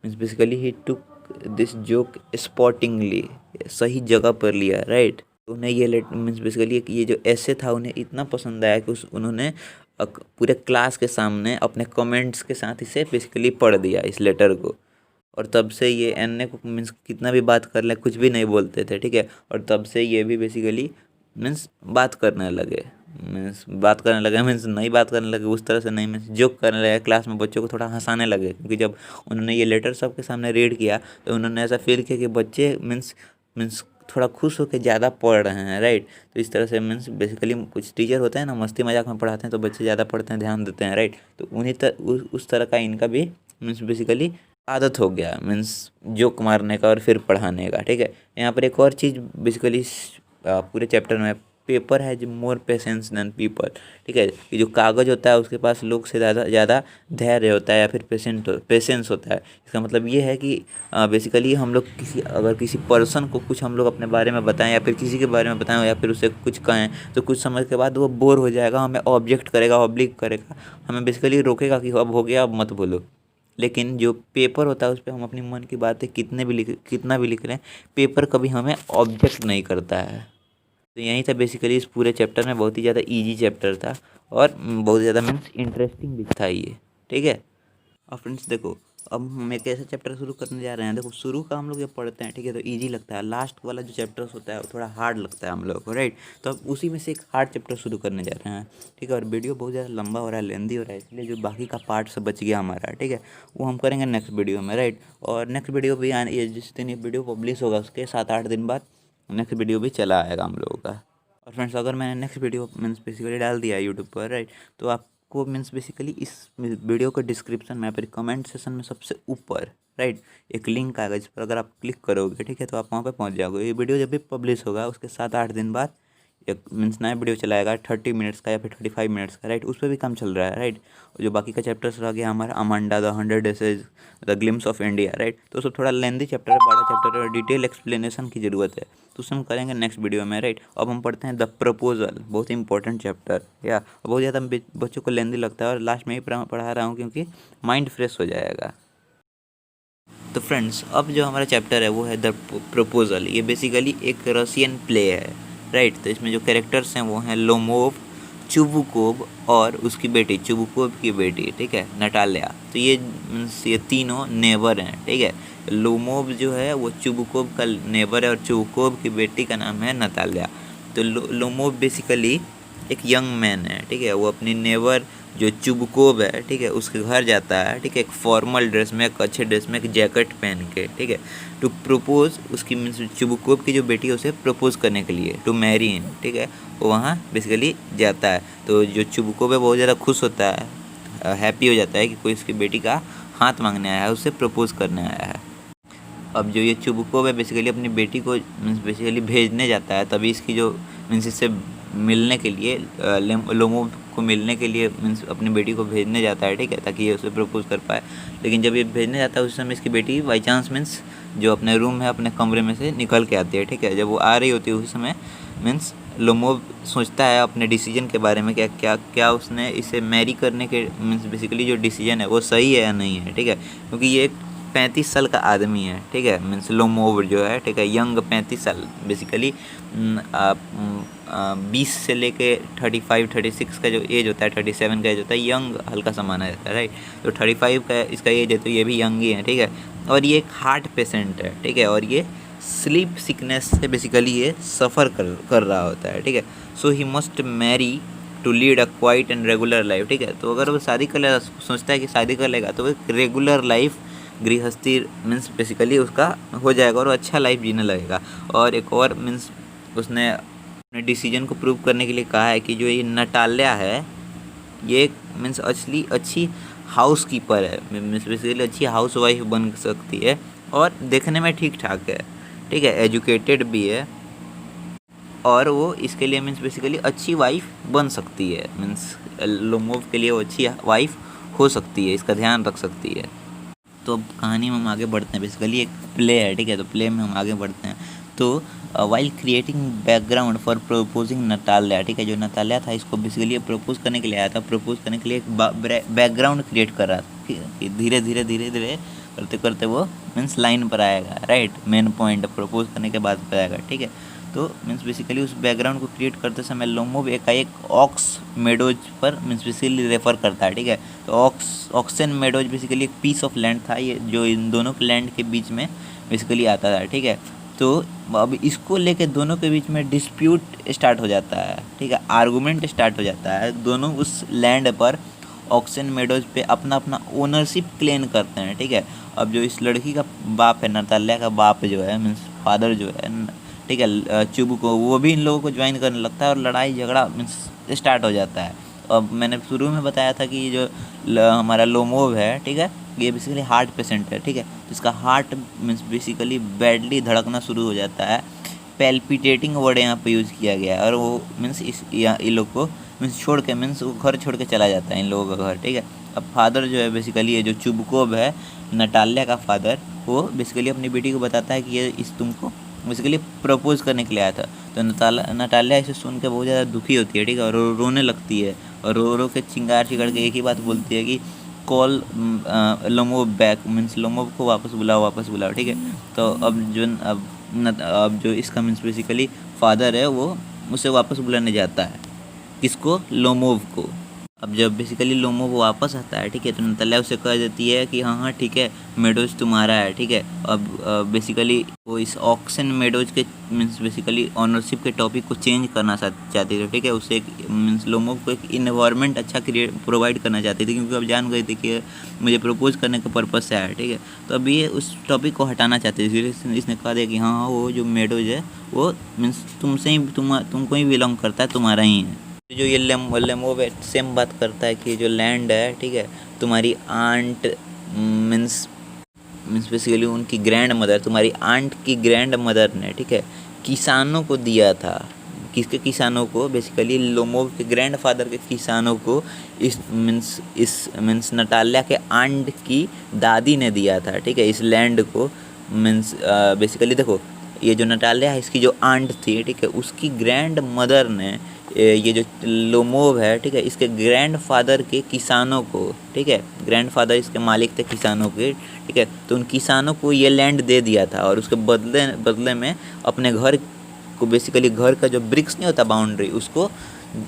means basically he took this joke sportingly, सही जगह पर लिया, राइट। तो उन्हें ये मीन्स बेसिकली ये जो ऐसे था उन्हें इतना पसंद आया कि उन्होंने पूरे क्लास के सामने अपने कमेंट्स के साथ इसे बेसिकली पढ़ दिया इस लेटर को। और तब से ये एन ने को मीन्स कितना भी बात कर ले कुछ भी नहीं बोलते थे, ठीक है। और तब से ये भी बेसिकली मीन्स बात करने लगे, मीन्स नहीं बात करने लगे उस तरह से नहीं, मीन्स जोक करने लगे, क्लास में बच्चों को थोड़ा हंसाने लगे, क्योंकि जब उन्होंने ये लेटर सबके सामने रीड किया तो उन्होंने ऐसा फील किया कि बच्चे मीन्स थोड़ा खुश होकर ज़्यादा पढ़ रहे हैं, राइट। तो इस तरह से मीन्स बेसिकली कुछ टीचर होते हैं ना मस्ती मजाक में पढ़ाते हैं तो बच्चे ज़्यादा पढ़ते हैं, ध्यान देते हैं, राइट। तो उस तरह का इनका भी मीन्स बेसिकली आदत हो गया, मीन्स जोक मारने का और फिर पढ़ाने का, ठीक है। यहाँ पर एक और चीज़ बेसिकली पूरे चैप्टर में, पेपर है जो मोर पेशेंस देन पीपल, ठीक है। कि जो कागज़ होता है उसके पास लोग से ज़्यादा धैर्य होता है या फिर पेशेंस होता है। इसका मतलब ये है कि बेसिकली हम लोग अगर किसी पर्सन को कुछ हम लोग अपने बारे में बताएं या फिर किसी के बारे में बताएं या फिर उसे कुछ कहें तो कुछ समय के बाद वो बोर हो जाएगा, हमें ऑब्जेक्ट करेगा, ऑब्लिक करेगा, हमें बेसिकली रोकेगा कि अब हो गया, अब मत बोलो। लेकिन जो पेपर होता है उस पर हम अपनी मन की बातें कितना भी लिख लें, पेपर कभी हमें ऑब्जेक्ट नहीं करता है। तो यही था बेसिकली इस पूरे चैप्टर में, बहुत ही ज़्यादा इजी चैप्टर था और बहुत ज़्यादा मीन्स इंटरेस्टिंग भी था ये, ठीक है। और फ्रेंड्स देखो, अब हम एक ऐसा चैप्टर शुरू करने जा रहे हैं। देखो शुरू का हम लोग जब पढ़ते हैं, ठीक है, तो इजी लगता है, लास्ट वाला जो चैप्टर्स होता है वो थोड़ा हार्ड लगता है हम लोग को, राइट। तो अब उसी में से एक हार्ड चैप्टर शुरू करने जा रहे हैं, ठीक है। और वीडियो बहुत ज़्यादा लंबा हो रहा है, लेंदी हो रहा है, इसलिए जो बाकी का पार्ट सब बच गया हमारा, ठीक है, वो हम करेंगे नेक्स्ट वीडियो में, राइट। और नेक्स्ट वीडियो भी जिस दिन ये वीडियो पब्लिश होगा उसके 7-8 दिन बाद नेक्स्ट वीडियो भी चला आएगा हम लोगों का। और फ्रेंड्स अगर मैंने नेक्स्ट वीडियो मीन्स बेसिकली डाल दिया है यूट्यूब पर, राइट, तो आपको मीन्स बेसिकली इस वीडियो के डिस्क्रिप्शन में या फिर कमेंट सेशन में सबसे ऊपर, राइट, एक लिंक आएगा जिस पर अगर आप क्लिक करोगे, ठीक है, तो आप वहाँ पे पहुँच जाओगे। ये वीडियो जब भी पब्लिश होगा उसके 7-8 दिन बाद एक मीन्स नया वीडियो चलाएगा 30 मिनट्स का या फिर 35 मिनट्स का, राइट। उस पर भी काम चल रहा है, राइट। और जो बाकी का चैप्टर्स रह गया हमारा, Amanda, the 100 essays, the glimpse of India, right, तो सब थोड़ा लेंदी चैप्टर है, बड़ा चैप्टर है, डिटेल एक्सप्लेनेशन की ज़रूरत है, तो उसे हम करेंगे नेक्स्ट वीडियो में, राइट। अब हम पढ़ते हैं द प्रपोजल, बहुत ही इंपॉर्टेंट चैप्टर, या बहुत ज़्यादा बच्चों को लेंदी लगता है और लास्ट में ही पढ़ा रहा हूँ क्योंकि माइंड फ्रेश हो जाएगा। तो फ्रेंड्स अब जो हमारा चैप्टर है वो है द प्रपोजल। ये बेसिकली एक रशियन प्ले है, राइट। तो इसमें जो कैरेक्टर्स हैं वो हैं लोमोव, चुबुकोब और उसकी बेटी, चुबुकोब की बेटी, ठीक है, नटाल्या। तो ये तीनों नेबर हैं, ठीक है। लोमोब जो है वो चुबुकोब का नेबर है और चुबुकोब की बेटी का नाम है नताल्या। तो लोमोब बेसिकली एक यंग मैन है, ठीक है। वो अपनी नेबर जो चुबुकोब है, ठीक है, उसके घर जाता है, ठीक है, एक फॉर्मल ड्रेस में, एक अच्छे ड्रेस में, एक जैकेट पहन के, ठीक है, टू प्रपोज, उसकी मीन्स चुबुकोब की जो बेटी है उसे प्रपोज करने के लिए, टू मैरी हिम, ठीक है। वो वहाँ बेसिकली जाता है। तो जो चुबुकोब है बहुत ज़्यादा खुश होता है, हैप्पी हो जाता है कि कोई उसकी बेटी का हाथ मांगने आया है, उससे प्रपोज करने आया है। अब जो ये चुबुकोब है बेसिकली अपनी बेटी को मीन्स बेसिकली भेजने जाता है, तभी इसकी जो मीन्स इससे मिलने के लिए लोमोब को मिलने के लिए मीन्स अपनी बेटी को भेजने जाता है, ठीक है, ताकि ये उसे प्रपोज कर पाए। लेकिन जब ये भेजने जाता है उस समय इसकी बेटी बाई चांस मीन्स जो अपने रूम है, अपने कमरे में से निकल के आती है, ठीक है। जब वो आ रही होती है उस समय मीन्स लोमोब सोचता है अपने डिसीजन के बारे में, क्या उसने इसे मैरी करने के मीन्स बेसिकली जो डिसीजन है वो सही है या नहीं है, ठीक है। क्योंकि ये एक 35 साल का आदमी है, ठीक है, मीन्स लोमोव जो है, ठीक है, यंग 35 साल बेसिकली 20 से लेके 35-36 का जो एज होता है, 37 का एज होता है, यंग हल्का सा माना जाता है, राइट। तो 35 का इसका एज है, तो ये भी यंग ही है, ठीक है। और ये एक हार्ट पेशेंट है, ठीक है, और ये स्लीप सिकनेस से बेसिकली ये सफ़र कर रहा होता है, ठीक है। So he must marry to lead a quiet and regular life, ठीक है। तो अगर वो शादी कर लेगा, सोचता है कि शादी कर लेगा, तो वो एक रेगुलर लाइफ, गृहस्थी मीन्स बेसिकली उसका हो जाएगा और वो अच्छा लाइफ जीने लगेगा। और एक और मीन्स उसने अपने डिसीजन को प्रूव करने के लिए कहा है कि जो ये नटाल्या है ये मीन्स असली अच्छी हाउस कीपर है, मीन्स बेसिकली अच्छी हाउस वाइफ बन सकती है और देखने में ठीक ठाक है, ठीक है, एजुकेटेड भी है, और वो इसके लिए मीन्स बेसिकली अच्छी वाइफ बन सकती है, मीन्स लोमोव के लिए वो अच्छी वाइफ हो सकती है, इसका ध्यान रख सकती है। तो अब कहानी में हम आगे बढ़ते हैं, बेसिकली एक प्ले है, ठीक है। तो प्ले में हम आगे बढ़ते हैं। तो while creating background for proposing Natalya, ठीक है, जो नटाल्या था इसको बेसिकली प्रपोज करने के लिए आया था, प्रपोज करने के लिए एक बैकग्राउंड क्रिएट कर रहा था कि धीरे धीरे करते करते वो मीन्स लाइन पर आएगा, राइट, मेन पॉइंट प्रपोज करने के बाद पर आएगा, ठीक है। तो मीन्स बेसिकली उस बैकग्राउंड को क्रिएट करते समय लोमोव एकाएक ऑक्स मेडोज पर मीन्स बेसिकली रेफर करता है, ठीक है। तो ऑक्सन मेडोज बेसिकली एक पीस ऑफ लैंड था, ये जो इन दोनों के लैंड के बीच में बेसिकली आता था, ठीक है। तो अब इसको लेके दोनों के बीच में डिस्प्यूट स्टार्ट हो जाता है, ठीक है, आर्गूमेंट स्टार्ट हो जाता है। दोनों उस लैंड पर ऑक्सन मेडोज पे अपना अपना ओनरशिप क्लेम करते हैं, ठीक है। अब जो इस लड़की का बाप है, नताल्या का बाप जो है मीन्स फादर जो है, ठीक है, चुबू को, वो भी इन लोगों को ज्वाइन करने लगता है और लड़ाई झगड़ा मीन्स स्टार्ट हो जाता है। अब मैंने शुरू में बताया था कि जो हमारा लोमोव है, ठीक है, ये बेसिकली हार्ट पेशेंट है, ठीक है। तो इसका हार्ट मीन्स बेसिकली बैडली धड़कना शुरू हो जाता है। पैल्पिटेटिंग वर्ड यहाँ पे यूज़ किया गया है, और वो मीन्स इन लोग को मीन्स छोड़ के मीन्स वो घर छोड़ के चला जाता है इन लोगों का घर, ठीक है। अब फादर जो है बेसिकली ये जो चुबकोब है, नटाल्या का फादर, वो बेसिकली अपनी बेटी को बताता है कि ये इस तुमको बेसिकली प्रपोज करने के लिए आया था। तो नटाल्या इसे सुन के बहुत ज़्यादा दुखी होती है, ठीक है, और रोने लगती है, और रो के चिंगार के एक ही बात बोलती है कि call Lomov back, means Lomov को वापस बुलाओ, ठीक है। तो अब जो इसका मीन्स बेसिकली फादर है वो उसे वापस बुलाने जाता है, किसको, लोमोव को। अब जब बेसिकली लोमोव वापस आता है, ठीक है, तो नताल्या उसे कह देती है कि हाँ ठीक है, मेडोज तुम्हारा है, ठीक है। अब बेसिकली वो इस ऑक्शन मेडोज के मीन्स बेसिकली ऑनरशिप के टॉपिक को चेंज करना चाहती थी, ठीक है। उससे एक मीन्स लोमोव को एक इन्वायरमेंट अच्छा प्रोवाइड करना चाहती थी, क्योंकि अब जान गई थी कि मुझे प्रपोज करने के पर्पज़ से आया, ठीक है। तो अब ये उस टॉपिक को हटाना चाहती थी, इसने कहा दिया कि हाँ वो जो मेडोज है वो मीन्स तुमसे ही तुमको ही बिलोंग करता है, तुम्हारा ही है। जो ये लेमोव सेम बात करता है कि जो लैंड है, ठीक है, तुम्हारी आंट मीन्स बेसिकली उनकी ग्रैंड मदर, तुम्हारी आंट की ग्रैंड मदर ने, ठीक है, किसानों को दिया था। किसके किसानों को, बेसिकली लोमोव के ग्रैंड फादर के किसानों को इस मीन्स नटाल्या के आंट की दादी ने दिया था, ठीक है, इस लैंड को। मीन्स बेसिकली देखो, ये जो नटाल्या है इसकी जो आंट थी, ठीक है, उसकी ग्रैंड मदर ने ये जो लोमोव है, ठीक है, इसके ग्रैंड फादर के किसानों को, ठीक है, ग्रैंड फादर इसके मालिक थे किसानों के, ठीक है, तो उन किसानों को ये लैंड दे दिया था, और उसके बदले में अपने घर को बेसिकली घर का जो ब्रिक्स नहीं होता बाउंड्री, उसको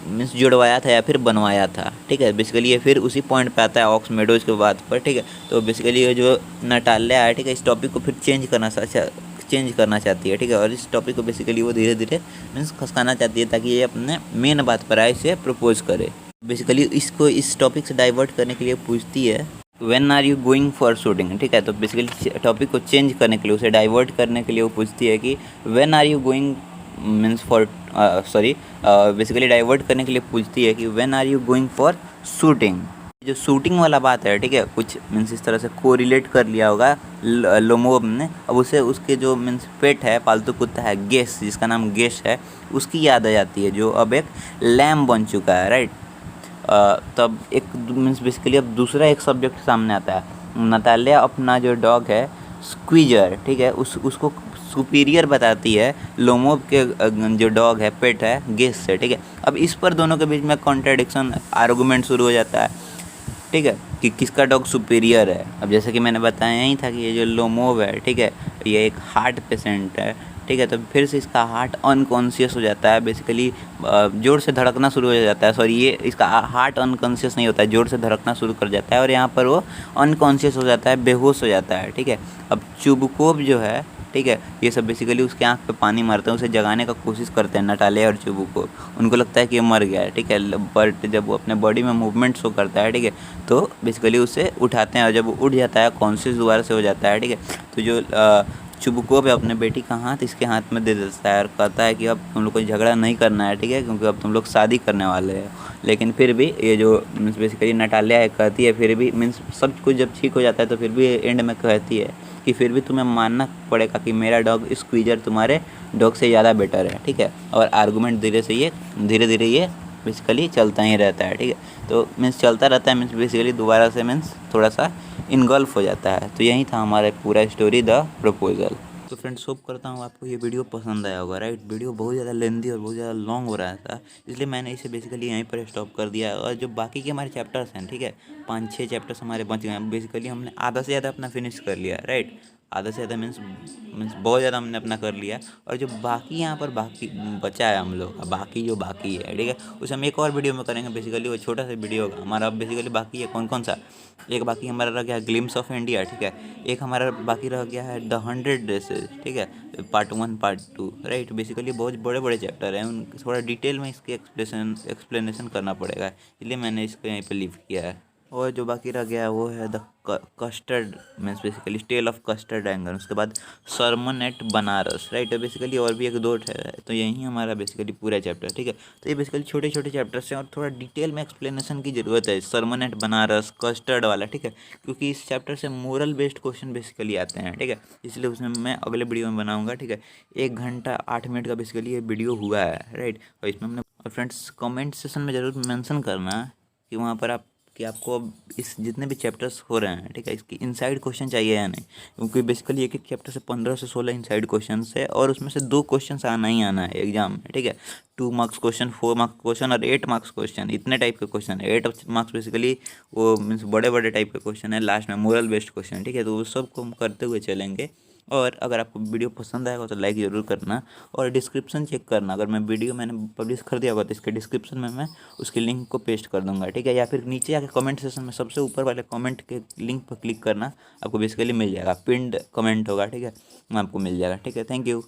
मीन्स जुड़वाया था या फिर बनवाया था, ठीक है। बेसिकली ये फिर उसी पॉइंट पे आता है ऑक्स मेडोज के बाद पर, ठीक है। तो बेसिकली ये जो नटाल्या है, ठीक है, इस टॉपिक को फिर चेंज करना चाहती है, ठीक है। और इस टॉपिक को बेसिकली वो धीरे धीरे मीन्स खसकाना चाहती है ताकि ये अपने मेन बात पर आए, इसे प्रपोज करे। बेसिकली इसको इस टॉपिक से डाइवर्ट करने के लिए पूछती है when are you going for shooting, ठीक है। तो बेसिकली टॉपिक को चेंज करने के लिए, उसे डाइवर्ट करने के लिए वो पूछती है कि when are you going means for basically divert करने के लिए पूछती है कि when are you going for shooting. जो शूटिंग वाला बात है, ठीक है, कुछ मीन्स इस तरह से कोरिलेट कर लिया होगा लोमोब ने। अब उसे उसके जो मीन्स पेट है, पालतू कुत्ता है गेश, जिसका नाम गेश है, उसकी याद आ जाती है, जो अब एक लैम बन चुका है, राइट। तब एक मीन्स बेसिकली अब दूसरा एक सब्जेक्ट सामने आता है। नताल्या अपना जो डॉग है स्क्वीजर, ठीक है, उसको सुपीरियर बताती है लोमोब के जो डॉग है, पेट है, गेस से, ठीक है। अब इस पर दोनों के बीच में कॉन्ट्राडिक्शन आर्गूमेंट शुरू हो जाता है, ठीक है, कि किसका डॉग सुपीरियर है। अब जैसे कि मैंने बताया ही था कि ये जो लोमोब है, ठीक है, ये एक हार्ट पेशेंट है, ठीक है। तो फिर से इसका हार्ट अनकॉन्शियस हो जाता है, बेसिकली जोर से धड़कना शुरू हो जाता है। सॉरी, ये इसका हार्ट अनकॉन्शियस नहीं होता है, जोर से धड़कना शुरू कर जाता है और यहाँ पर वो अनकॉन्शियस हो जाता है, बेहोश हो जाता है, ठीक है। अब चुबकोब जो है, ठीक है, ये सब बेसिकली उसके आँख पे पानी मारते हैं, उसे जगाने का कोशिश करते हैं नटाल्या और चुबकोब। उनको लगता है कि ये मर गया है, ठीक है, बट जब वो अपने बॉडी में मूवमेंट शो करता है, ठीक है, तो बेसिकली उसे उठाते हैं और जब वो उठ जाता है, कॉन्शियस दोबारा से हो जाता है, ठीक है। तो जो चुबकोब है अपने बेटी का हाथ इसके हाथ में दे देता है और कहता है कि अब तुम लोग को झगड़ा नहीं करना है, ठीक है, क्योंकि अब तुम लोग शादी करने वाले हैं। लेकिन फिर भी ये जो मीन्स बेसिकली नटाल्या है कहती है, फिर भी मीन्स सब कुछ जब ठीक हो जाता है तो फिर भी एंड में कहती है कि फिर भी तुम्हें मानना पड़ेगा कि मेरा डॉग स्क्वीजर तुम्हारे डॉग से ज़्यादा बेटर है, ठीक है। और आर्गूमेंट धीरे धीरे ये बेसिकली चलता ही रहता है, ठीक है। तो मीन्स चलता रहता है, मीन्स बेसिकली दोबारा से मीन्स थोड़ा सा इनगल्फ हो जाता है। तो यही था हमारा पूरा स्टोरी, द प्रपोजल। तो फ्रेंड्स, होप करता हूँ आपको ये वीडियो पसंद आया होगा, राइट। वीडियो बहुत ज़्यादा लेंदी और बहुत ज़्यादा लॉन्ग हो रहा था, इसलिए मैंने इसे बेसिकली यहीं पर स्टॉप कर दिया। और जो बाकी के हमारे चैप्टर्स हैं, ठीक है, 5-6 चैप्टर्स हमारे बच गए हैं। बेसिकली हमने आधा से ज़्यादा अपना फिनिश कर लिया, राइट। आधा से ज़्यादा मीन्स बहुत ज़्यादा हमने अपना कर लिया। और जो बाकी यहाँ पर बाकी बचा है हम लोग का, बाकी जो बाकी है, ठीक है, उसे हम एक और वीडियो में करेंगे। बेसिकली वो छोटा सा वीडियो होगा हमारा। बेसिकली बाकी है कौन कौन सा, एक बाकी हमारा रह गया ग्लिम्स ऑफ इंडिया, ठीक है। एक हमारा बाकी रह गया है द 100 ड्रेसेस, ठीक है, पार्ट 1 पार्ट 2, राइट। बेसिकली बहुत बड़े बड़े चैप्टर हैं, उन थोड़ा डिटेल में इसके एक्सप्लेनेशन करना पड़ेगा, इसलिए मैंने इसको यहीं पे लीव किया है। और जो बाकी रह गया है वो है the custard means basically tale of custard dragon, उसके बाद सरमन एट बनारस, राइट। तो बेसिकली और भी एक दो है, तो यही हमारा बेसिकली पूरा चैप्टर, ठीक है। तो ये बेसिकली छोटे छोटे चैप्टर्स हैं और थोड़ा डिटेल में एक्सप्लेनेशन की ज़रूरत है, सरमन एट बनारस कस्टर्ड वाला, ठीक है, क्योंकि इस चैप्टर से मोरल बेस्ड क्वेश्चन बेसिकली आते हैं, ठीक है। इसलिए उसमें मैं अगले वीडियो में बनाऊँगा, ठीक है। 1 घंटा 8 मिनट का बेसिकली ये वीडियो हुआ है, राइट। और इसमें हमने, और फ्रेंड्स कमेंट सेशन में ज़रूर मेंशन करना कि वहाँ पर कि आपको अब इस जितने भी चैप्टर्स हो रहे हैं, ठीक है, इसकी इनसाइड क्वेश्चन चाहिए या नहीं, क्योंकि बेसिकली एक एक चैप्टर से 15 से 16 इनसाइड क्वेश्चन है और उसमें से 2 क्वेश्चन आना ही आना है एग्जाम में, ठीक है। 2 मार्क्स क्वेश्चन, 4 मार्क्स क्वेश्चन और 8 मार्क्स क्वेश्चन, इतने टाइप के क्वेश्चन है। 8 मार्क्स बेसिकली वो मीन्स बड़े बड़े टाइप के क्वेश्चन है, लास्ट में मोरल बेस्ड क्वेश्चन, ठीक है। तो वो सबको हम करते हुए चलेंगे। और अगर आपको वीडियो पसंद आएगा तो लाइक ज़रूर करना और डिस्क्रिप्शन चेक करना। अगर मैं वीडियो मैंने पब्लिश कर दिया होगा तो इसके डिस्क्रिप्शन में मैं उसकी लिंक को पेस्ट कर दूंगा, ठीक है। या फिर नीचे आके कमेंट सेशन में सबसे ऊपर वाले कमेंट के लिंक पर क्लिक करना, आपको बेसिकली मिल जाएगा, पिंड कमेंट होगा, ठीक है, आपको मिल जाएगा, ठीक है। Thank you.